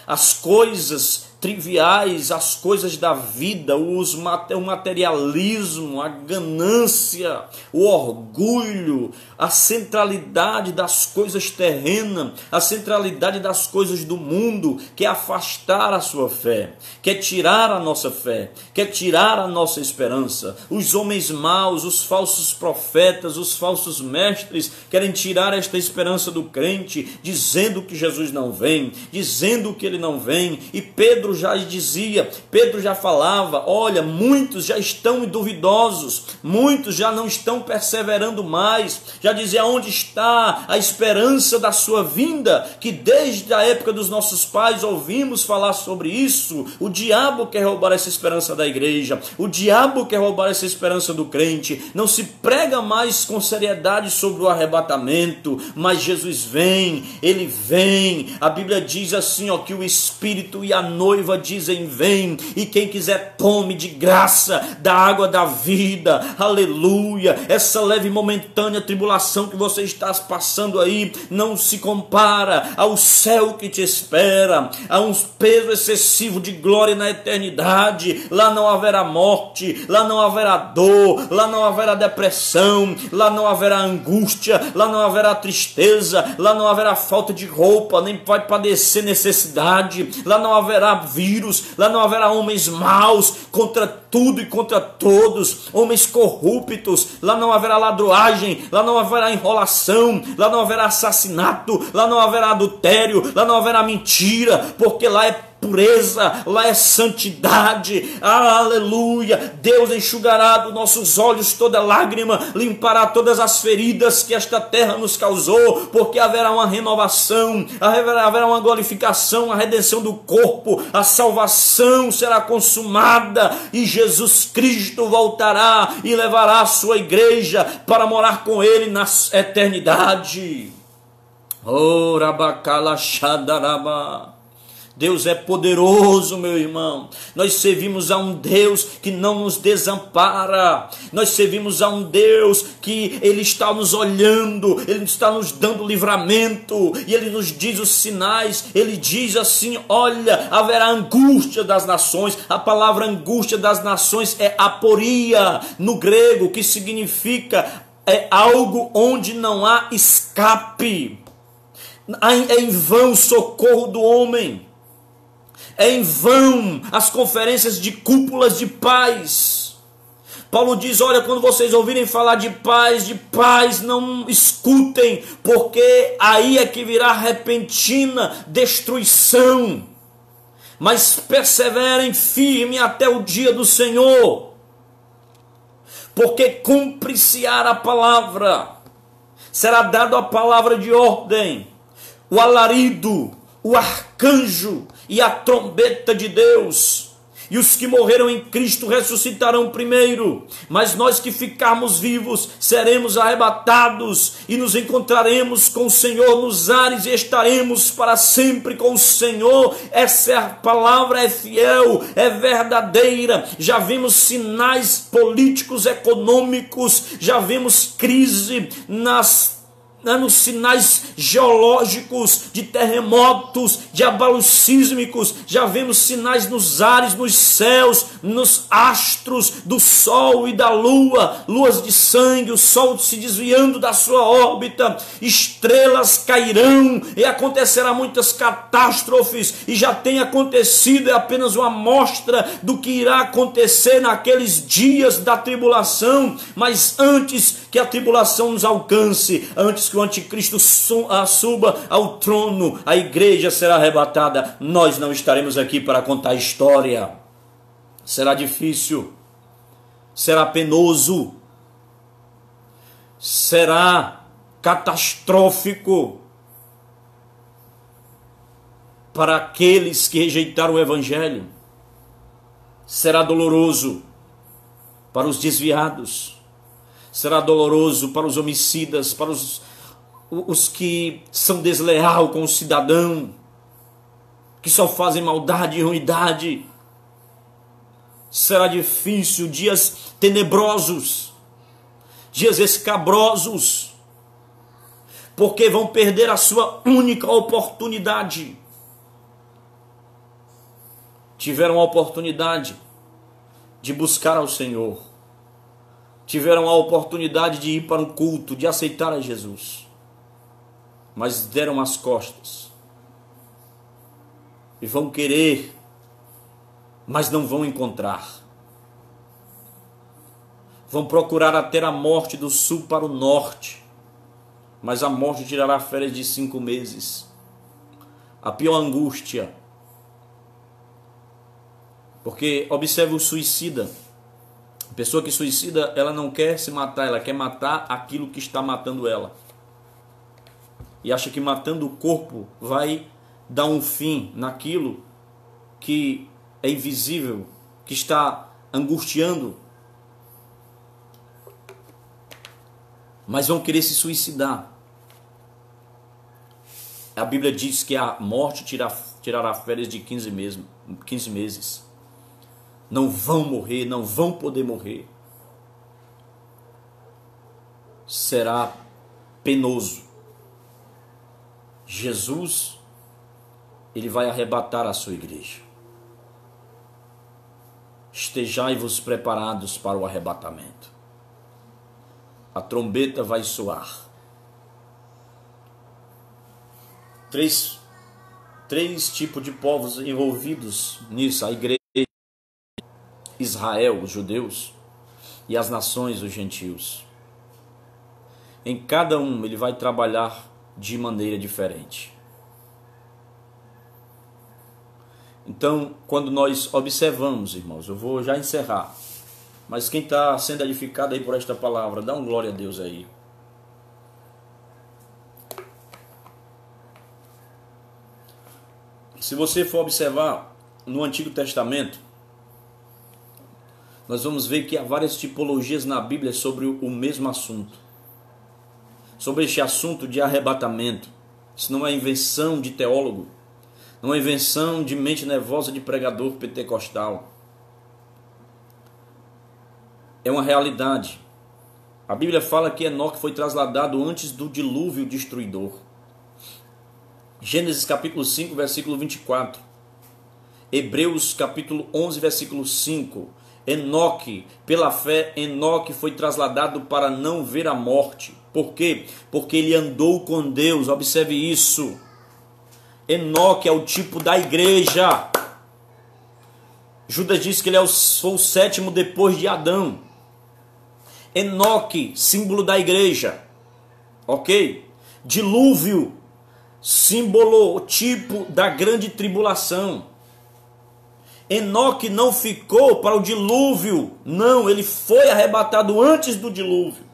As coisas triviais, as coisas da vida, o materialismo, a ganância, o orgulho, a centralidade das coisas terrenas, a centralidade das coisas do mundo, quer afastar a sua fé, quer tirar a nossa fé, quer tirar a nossa esperança. Os homens maus, os falsos profetas, os falsos mestres querem tirar esta esperança do crente, dizendo que Jesus não vem, dizendo que ele não vem. E Pedro já dizia, Pedro já falava, olha, muitos já estão duvidosos, muitos já não estão perseverando mais, já dizia, onde está a esperança da sua vinda, que desde a época dos nossos pais ouvimos falar sobre isso. O diabo quer roubar essa esperança da igreja, o diabo quer roubar essa esperança do crente, não se prega mais com seriedade sobre o arrebatamento, mas Jesus vem, ele vem. A Bíblia diz assim, ó, que o Espírito e a noiva dizem vem, e quem quiser tome de graça da água da vida. Aleluia. Essa leve e momentânea tribulação que você está passando aí não se compara ao céu que te espera, a um peso excessivo de glória na eternidade. Lá não haverá morte, lá não haverá dor, lá não haverá depressão, lá não haverá angústia, lá não haverá tristeza, lá não haverá falta de roupa, nem vai padecer necessidade, lá não haverá vírus, lá não haverá homens maus contra tudo e contra todos, homens corruptos, lá não haverá ladroagem, lá não haverá enrolação, lá não haverá assassinato, lá não haverá adultério, lá não haverá mentira, porque lá é pureza, lá é santidade. Aleluia. Deus enxugará dos nossos olhos toda lágrima, limpará todas as feridas que esta terra nos causou, porque haverá uma renovação, haverá uma glorificação, a redenção do corpo, a salvação será consumada, e Jesus Cristo voltará e levará a sua igreja para morar com ele na eternidade. Oh, rabacala shadaraba. Deus é poderoso, meu irmão. Nós servimos a um Deus que não nos desampara. Nós servimos a um Deus que Ele está nos olhando, Ele está nos dando livramento, e Ele nos diz os sinais. Ele diz assim, olha, haverá angústia das nações. A palavra angústia das nações é aporia, no grego, que significa algo onde não há escape. É em vão o socorro do homem. É em vão as conferências de cúpulas de paz. Paulo diz, olha, quando vocês ouvirem falar de paz, não escutem, porque aí é que virá repentina destruição. Mas perseverem firme até o dia do Senhor, porque cumpre-se-á a palavra, será dada a palavra de ordem, o alarido, o arcanjo e a trombeta de Deus, e os que morreram em Cristo ressuscitarão primeiro, mas nós que ficarmos vivos seremos arrebatados e nos encontraremos com o Senhor nos ares e estaremos para sempre com o Senhor. Essa palavra é fiel, é verdadeira. Já vimos sinais políticos, econômicos, já vimos crise nos sinais geológicos, de terremotos, de abalos sísmicos, já vemos sinais nos ares, nos céus, nos astros do sol e da lua, luas de sangue, o sol se desviando da sua órbita, estrelas cairão e acontecerá muitas catástrofes, e já tem acontecido, é apenas uma amostra do que irá acontecer naqueles dias da tribulação. Mas antes que a tribulação nos alcance, antes que o anticristo suba ao trono, a igreja será arrebatada. Nós não estaremos aqui para contar história. Será difícil, será penoso, será catastrófico para aqueles que rejeitaram o evangelho. Será doloroso para os desviados, será doloroso para os homicidas, para os que são desleais com o cidadão, que só fazem maldade e ruindade. Será difícil, dias tenebrosos, dias escabrosos, porque vão perder a sua única oportunidade. tiveram a oportunidade de buscar ao Senhor, tiveram a oportunidade de ir para um culto, de aceitar a Jesus, mas deram as costas e vão querer, mas não vão encontrar. Vão procurar até a morte do sul para o norte, mas a morte tirará férias de 5 meses. A pior angústia. Porque observe o suicida. A pessoa que suicida, ela não quer se matar, ela quer matar aquilo que está matando ela. E acha que matando o corpo vai dar um fim naquilo que é invisível, que está angustiando. Mas vão querer se suicidar. A Bíblia diz que a morte tirará férias de 15 meses. Não vão morrer, não vão poder morrer. Será penoso. Jesus, ele vai arrebatar a sua igreja. Estejai-vos preparados para o arrebatamento. A trombeta vai soar. Três tipos de povos envolvidos nisso: a igreja, Israel, os judeus, e as nações, os gentios. Em cada um ele vai trabalhar de maneira diferente. Então, quando nós observamos, irmãos, eu vou já encerrar, mas quem está sendo edificado aí por esta palavra, dá um glória a Deus aí. Se você for observar no Antigo Testamento, nós vamos ver que há várias tipologias na Bíblia sobre o mesmo assunto. Sobre este assunto de arrebatamento. Isso não é invenção de teólogo, não é invenção de mente nervosa de pregador pentecostal. É uma realidade. A Bíblia fala que Enoque foi trasladado antes do dilúvio destruidor. Gênesis capítulo 5, versículo 24. Hebreus capítulo 11, versículo 5. Enoque, pela fé, Enoque foi trasladado para não ver a morte. Por quê? Porque ele andou com Deus. Observe isso. Enoque é o tipo da igreja. Judas diz que ele foi o 7º depois de Adão. Enoque, símbolo da igreja. Ok? Dilúvio, símbolo, tipo da grande tribulação. Enoque não ficou para o dilúvio. Não, ele foi arrebatado antes do dilúvio.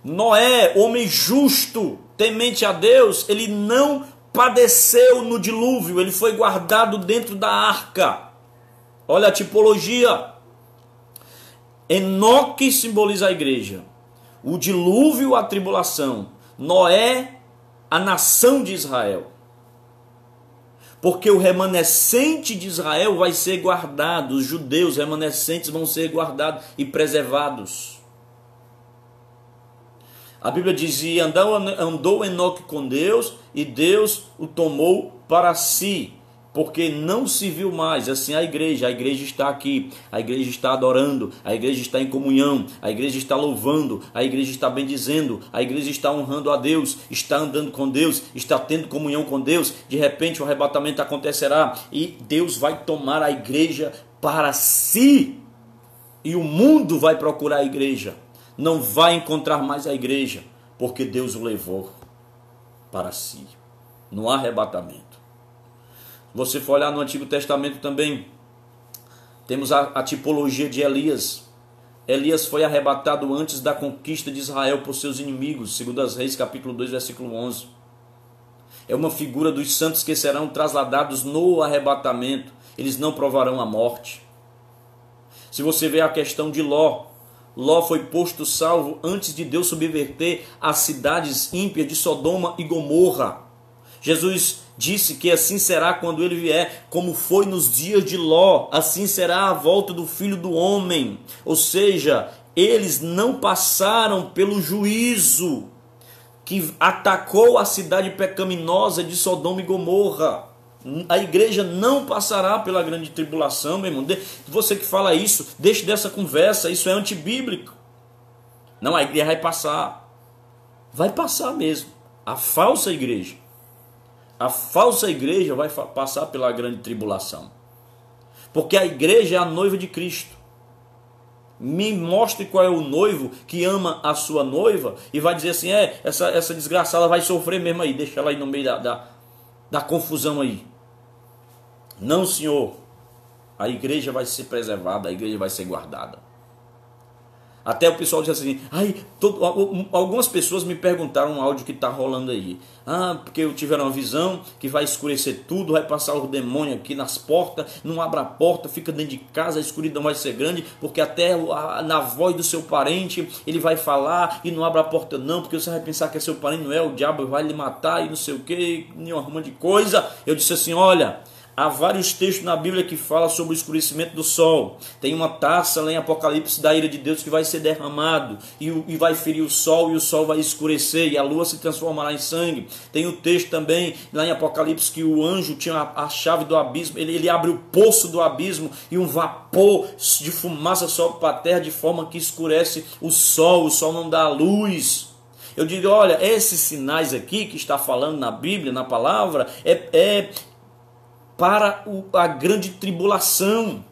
Noé, homem justo, temente a Deus, ele não padeceu no dilúvio. Ele foi guardado dentro da arca. Olha a tipologia. Enoque simboliza a igreja. O dilúvio, a tribulação. Noé, a nação de Israel. Porque o remanescente de Israel vai ser guardado. Os judeus remanescentes vão ser guardados e preservados. A Bíblia dizia: andou Enoque com Deus e Deus o tomou para si. Porque não se viu mais. Assim a igreja está aqui, a igreja está adorando, a igreja está em comunhão, a igreja está louvando, a igreja está bendizendo, a igreja está honrando a Deus, está andando com Deus, está tendo comunhão com Deus. De repente o arrebatamento acontecerá e Deus vai tomar a igreja para si. E o mundo vai procurar a igreja, não vai encontrar mais a igreja, porque Deus o levou para si, no arrebatamento. Você for olhar no Antigo Testamento também, temos a tipologia de Elias. Elias foi arrebatado antes da conquista de Israel por seus inimigos, segundo as Reis, capítulo 2, versículo 11. É uma figura dos santos que serão trasladados no arrebatamento. Eles não provarão a morte. Se você ver a questão de Ló, Ló foi posto salvo antes de Deus subverter as cidades ímpias de Sodoma e Gomorra. Jesus disse que assim será quando ele vier, como foi nos dias de Ló, assim será a volta do Filho do Homem. Ou seja, eles não passaram pelo juízo que atacou a cidade pecaminosa de Sodoma e Gomorra. A igreja não passará pela grande tribulação, meu irmão. Você que fala isso, deixe dessa conversa, isso é antibíblico. Não, a igreja vai passar. Vai passar mesmo. A falsa igreja vai passar pela grande tribulação. Porque a igreja é a noiva de Cristo. Me mostre qual é o noivo que ama a sua noiva e vai dizer assim, essa desgraçada vai sofrer mesmo aí, deixa ela aí no meio da confusão aí. Não, senhor. A igreja vai ser preservada, a igreja vai ser guardada. Até o pessoal diz assim, algumas pessoas me perguntaram um áudio que está rolando aí. Porque eu tiveram uma visão que vai escurecer tudo, vai passar o demônio aqui nas portas, não abra a porta, fica dentro de casa, a escuridão vai ser grande, porque até na voz do seu parente ele vai falar e não abra a porta não, porque você vai pensar que é seu parente, não é, o diabo vai lhe matar e não sei o que, nenhuma arruma de coisa. Eu disse assim, olha, há vários textos na Bíblia que falam sobre o escurecimento do sol. Tem uma taça lá em Apocalipse da ira de Deus que vai ser derramado e vai ferir o sol e o sol vai escurecer e a lua se transformará em sangue. Tem o texto também lá em Apocalipse que o anjo tinha a chave do abismo, ele abre o poço do abismo e um vapor de fumaça sobe para a terra de forma que escurece o sol não dá luz. Eu digo, olha, esses sinais aqui que está falando na Bíblia, na palavra, para a grande tribulação.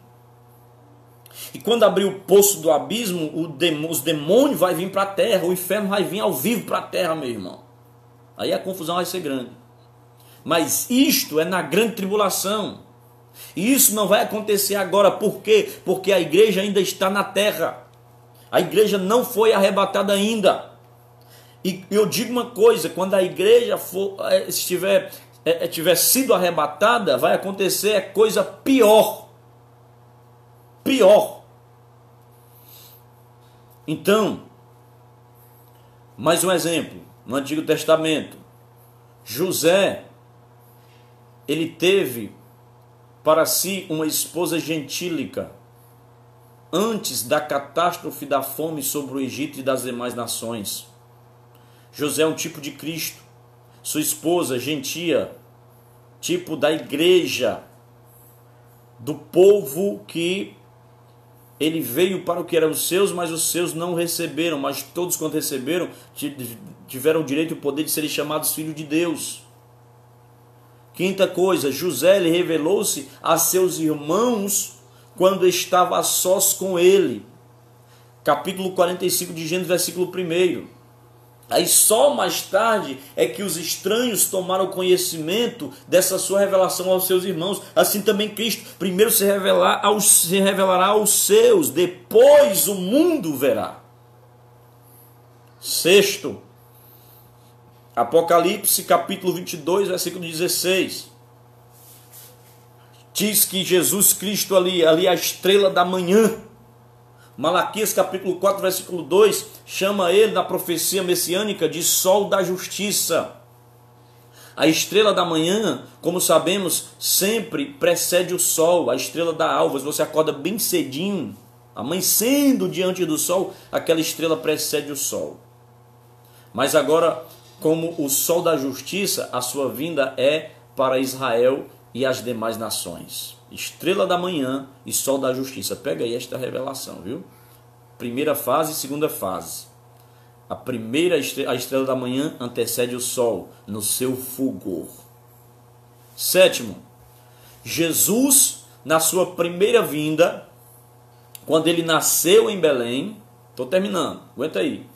E quando abrir o poço do abismo, os demônios vão vir para a terra, o inferno vai vir ao vivo para a terra, meu irmão. Aí a confusão vai ser grande. Mas isto é na grande tribulação. E isso não vai acontecer agora. Por quê? Porque a igreja ainda está na terra. A igreja não foi arrebatada ainda. E eu digo uma coisa, quando a igreja tiver sido arrebatada, vai acontecer coisa pior. Então, mais um exemplo, no Antigo Testamento, José, ele teve para si uma esposa gentílica, antes da catástrofe da fome sobre o Egito e das demais nações. José é um tipo de Cristo. Sua esposa, gentia, tipo da igreja, do povo que ele veio para o que eram os seus, mas os seus não receberam, mas todos quanto receberam tiveram o direito e o poder de serem chamados filhos de Deus. Quinta coisa, José ele revelou-se a seus irmãos quando estava a sós com ele. Capítulo 45 de Gênesis, versículo 1. Aí só mais tarde é que os estranhos tomaram conhecimento dessa sua revelação aos seus irmãos. Assim também Cristo primeiro se revelará aos seus, depois o mundo verá. Sexto, Apocalipse capítulo 22, versículo 16. Diz que Jesus Cristo ali a estrela da manhã. Malaquias capítulo 4, versículo 2, chama ele na profecia messiânica de sol da justiça. A estrela da manhã, como sabemos, sempre precede o sol, a estrela da alva. Você acorda bem cedinho, amanhecendo diante do sol, aquela estrela precede o sol. Mas agora, como o sol da justiça, a sua vinda é para Israel e as demais nações. Estrela da manhã e sol da justiça. Pega aí esta revelação, viu? Primeira fase e segunda fase. A estrela da manhã antecede o sol no seu fulgor. Sétimo, Jesus, na sua primeira vinda, quando ele nasceu em Belém, estou terminando, aguenta aí.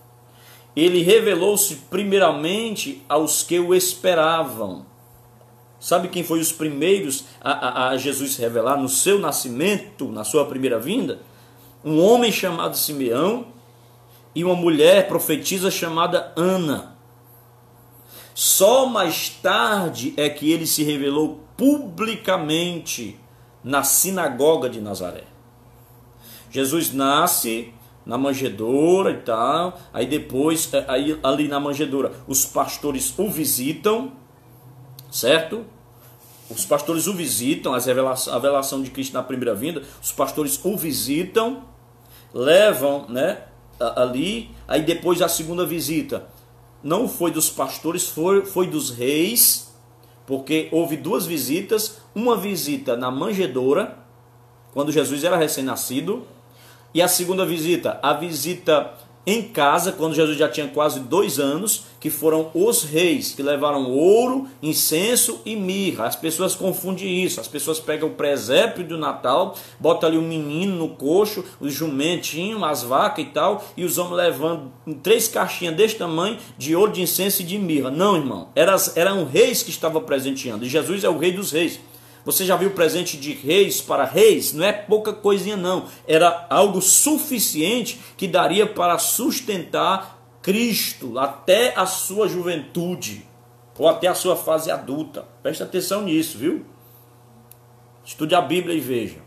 Ele revelou-se primeiramente aos que o esperavam. Sabe quem foi os primeiros a Jesus se revelar no seu nascimento, na sua primeira vinda? Um homem chamado Simeão e uma mulher profetisa chamada Ana. Só mais tarde é que ele se revelou publicamente na sinagoga de Nazaré. Jesus nasce na manjedoura e tal, aí depois, ali na manjedoura, os pastores o visitam, certo? Os pastores o visitam, a revelação de Cristo na primeira vinda, os pastores o visitam, levam, né, ali, aí depois a segunda visita, não foi dos pastores, foi dos reis, porque houve duas visitas, uma visita na manjedoura, quando Jesus era recém-nascido, e a segunda visita, a visita em casa, quando Jesus já tinha quase 2 anos, que foram os reis que levaram ouro, incenso e mirra. As pessoas confundem isso, as pessoas pegam o presépio do Natal, botam ali um menino no coxo, os jumentinhos, as vacas e tal, e os homens levando 3 caixinhas deste tamanho de ouro, de incenso e de mirra. Não, irmão, eram reis que estavam presenteando, e Jesus é o rei dos reis. Você já viu presente de reis para reis? Não é pouca coisinha não. Era algo suficiente que daria para sustentar Cristo até a sua juventude. Ou até a sua fase adulta. Preste atenção nisso, viu? Estude a Bíblia e veja.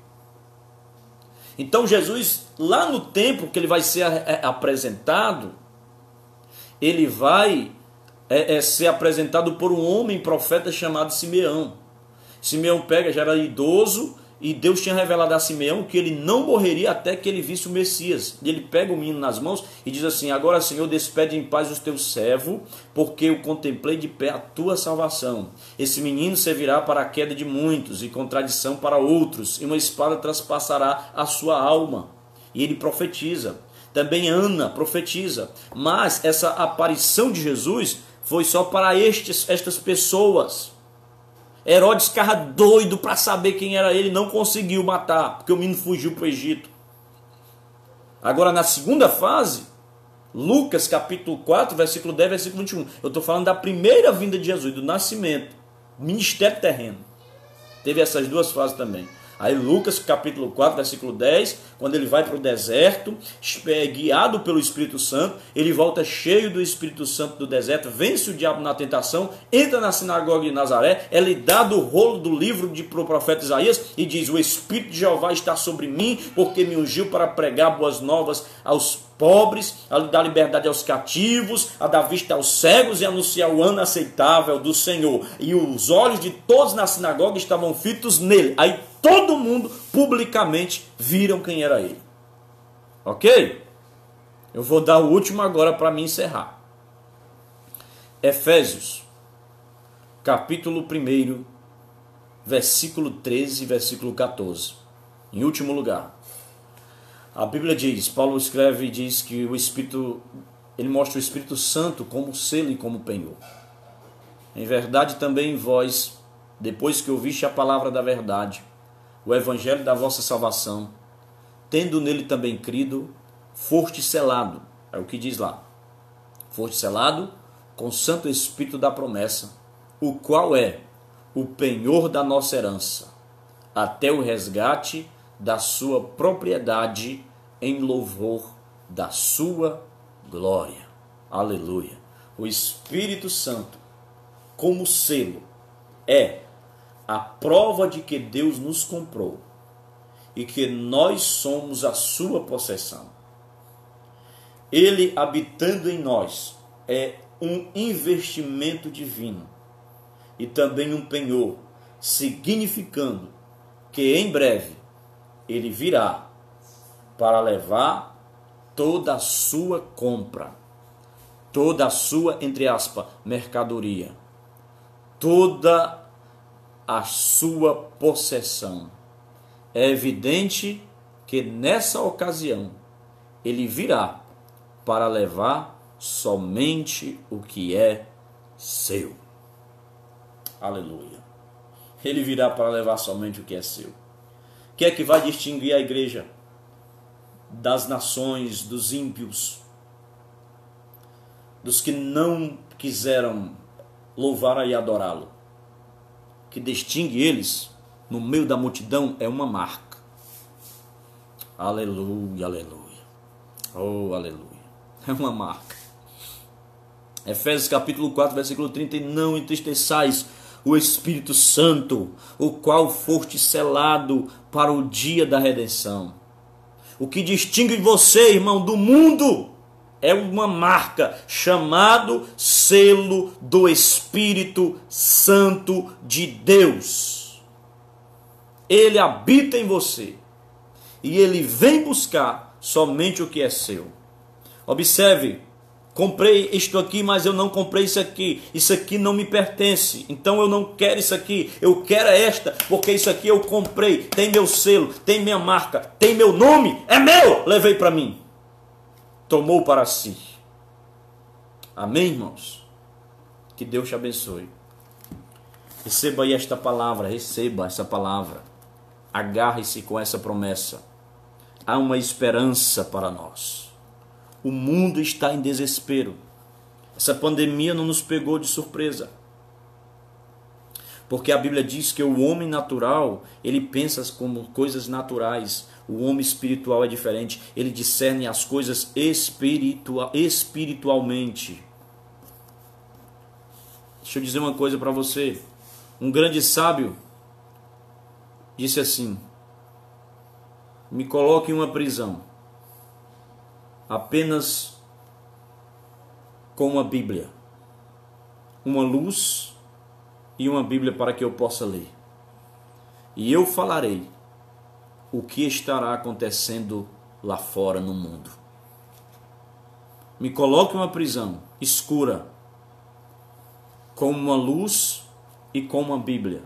Então Jesus, lá no tempo que ele vai ser apresentado, ele vai ser apresentado por um homem profeta chamado Simeão. Simeão já era idoso, e Deus tinha revelado a Simeão que ele não morreria até que ele visse o Messias. E ele pega o menino nas mãos e diz assim: agora, Senhor, despede em paz os teus servos, porque eu contemplei de pé a tua salvação. Esse menino servirá para a queda de muitos e contradição para outros, e uma espada transpassará a sua alma. E ele profetiza. Também Ana profetiza. Mas essa aparição de Jesus foi só para estas pessoas. Herodes ficava doido para saber quem era ele, não conseguiu matar, porque o menino fugiu para o Egito. Agora, na segunda fase, Lucas capítulo 4, versículo 10, versículo 21. Eu estou falando da primeira vinda de Jesus, do nascimento, ministério terreno. Teve essas duas fases também. Aí Lucas capítulo 4, versículo 10, quando ele vai para o deserto, guiado pelo Espírito Santo, ele volta cheio do Espírito Santo do deserto, vence o diabo na tentação, entra na sinagoga de Nazaré, é lhe dado o rolo do livro pro profeta Isaías e diz: o Espírito de Jeová está sobre mim, porque me ungiu para pregar boas novas aos pobres, a dar liberdade aos cativos, a dar vista aos cegos e anunciar o ano aceitável do Senhor. E os olhos de todos na sinagoga estavam fitos nele. Aí todo mundo publicamente viram quem era ele. Ok? Eu vou dar o último agora para me encerrar. Efésios, capítulo 1, versículo 13 e versículo 14. Em último lugar. A Bíblia diz, Paulo escreve e diz que o Espírito, ele mostra o Espírito Santo como selo e como penhor. Em verdade também vós, depois que ouviste a palavra da verdade, o evangelho da vossa salvação, tendo nele também crido, foste selado. É o que diz lá. Foste selado com o Santo Espírito da promessa, o qual é o penhor da nossa herança, até o resgate da sua propriedade em louvor da sua glória. Aleluia. O Espírito Santo, como selo, é a prova de que Deus nos comprou e que nós somos a sua possessão. Ele habitando em nós é um investimento divino e também um penhor, significando que em breve ele virá para levar toda a sua compra, toda a sua, entre aspas, mercadoria, toda a sua possessão. É evidente que nessa ocasião ele virá para levar somente o que é seu. Aleluia. Ele virá para levar somente o que é seu. O que é que vai distinguir a igreja das nações, dos ímpios, dos que não quiseram louvar e adorá-lo? O que distingue eles no meio da multidão é uma marca. Aleluia, aleluia. Oh, aleluia. É uma marca. Efésios capítulo 4, versículo 30. E não entristeçais o Espírito Santo, o qual foste selado para o dia da redenção. O que distingue você, irmão, do mundo é uma marca, chamado selo do Espírito Santo de Deus. Ele habita em você e ele vem buscar somente o que é seu. Observe comprei isto aqui, mas eu não comprei isso aqui não me pertence, então eu não quero isso aqui, eu quero esta, porque isso aqui eu comprei, tem meu selo, tem minha marca, tem meu nome, é meu, levei para mim, tomou para si. Amém, irmãos? Que Deus te abençoe. Receba aí esta palavra, receba essa palavra, agarre-se com essa promessa. Há uma esperança para nós. O mundo está em desespero. Essa pandemia não nos pegou de surpresa. Porque a Bíblia diz que o homem natural, ele pensa como coisas naturais. O homem espiritual é diferente. Ele discerne as coisas espiritualmente. Deixa eu dizer uma coisa para você. Um grande sábio disse assim: me coloque em uma prisão, apenas com uma Bíblia, uma luz e uma Bíblia para que eu possa ler. E eu falarei o que estará acontecendo lá fora no mundo. Me coloque em uma prisão escura, com uma luz e com uma Bíblia,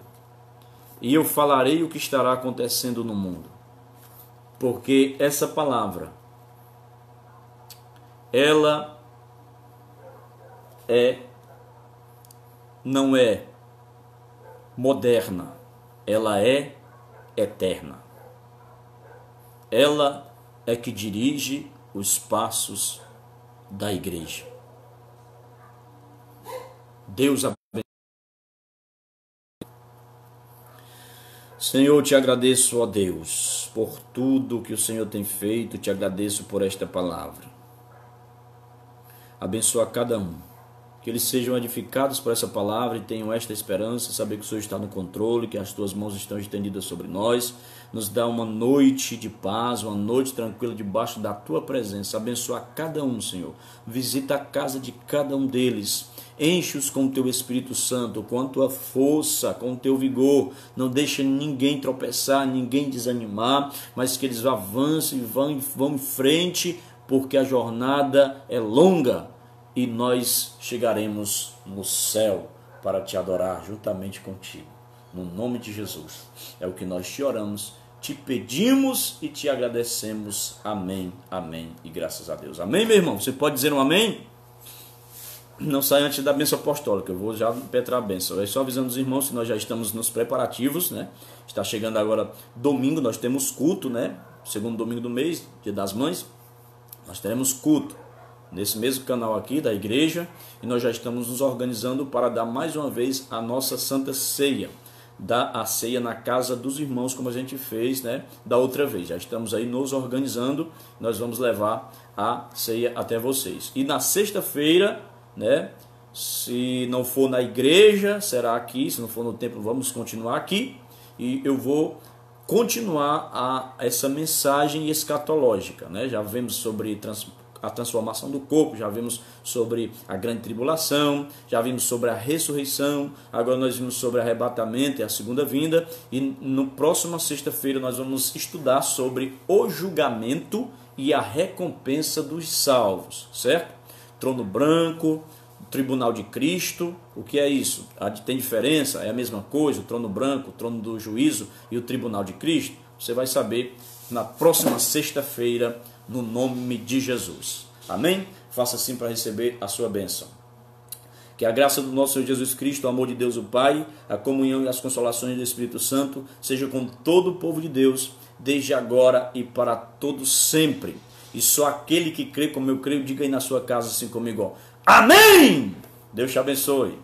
e eu falarei o que estará acontecendo no mundo. Porque essa palavra, ela não é moderna, ela é eterna. Ela é que dirige os passos da igreja. Deus abençoe. Senhor, te agradeço, ó Deus, por tudo que o Senhor tem feito, te agradeço por esta palavra. Abençoa cada um, que eles sejam edificados por essa palavra e tenham esta esperança, saber que o Senhor está no controle, que as tuas mãos estão estendidas sobre nós. Nos dá uma noite de paz, uma noite tranquila debaixo da tua presença. Abençoa cada um, Senhor. Visita a casa de cada um deles. Enche-os com o teu Espírito Santo, com a tua força, com o teu vigor. Não deixa ninguém tropeçar, ninguém desanimar, mas que eles avancem e vão em frente, porque a jornada é longa e nós chegaremos no céu para te adorar juntamente contigo. No nome de Jesus. É o que nós te oramos, te pedimos e te agradecemos. Amém, amém e graças a Deus. Amém, meu irmão? Você pode dizer um amém? Não sai antes da bênção apostólica, eu vou já impetrar a bênção. É só avisando os irmãos que nós já estamos nos preparativos, né? Está chegando agora domingo, nós temos culto, né? Segundo domingo do mês, Dia das Mães, nós teremos culto nesse mesmo canal aqui da igreja, e nós já estamos nos organizando para dar mais uma vez a nossa Santa Ceia. Dar a ceia na casa dos irmãos, como a gente fez, né, da outra vez. Já estamos aí nos organizando, nós vamos levar a ceia até vocês. E na sexta-feira, né, se não for na igreja, será aqui. Se não for no templo, vamos continuar aqui. E eu vou continuar essa mensagem escatológica, né? Já vimos sobre a transformação do corpo, já vimos sobre a grande tribulação, já vimos sobre a ressurreição, agora nós vimos sobre o arrebatamento e a segunda vinda, e no próxima sexta-feira nós vamos estudar sobre o julgamento e a recompensa dos salvos, certo? Trono branco, tribunal de Cristo, o que é isso? Tem diferença? É a mesma coisa? O trono branco, o trono do juízo e o tribunal de Cristo? Você vai saber na próxima sexta-feira, no nome de Jesus. Amém? Faça assim para receber a sua bênção. Que a graça do nosso Senhor Jesus Cristo, o amor de Deus o Pai, a comunhão e as consolações do Espírito Santo seja com todo o povo de Deus, desde agora e para todos sempre. E só aquele que crê como eu creio, diga aí na sua casa assim comigo: amém! Deus te abençoe.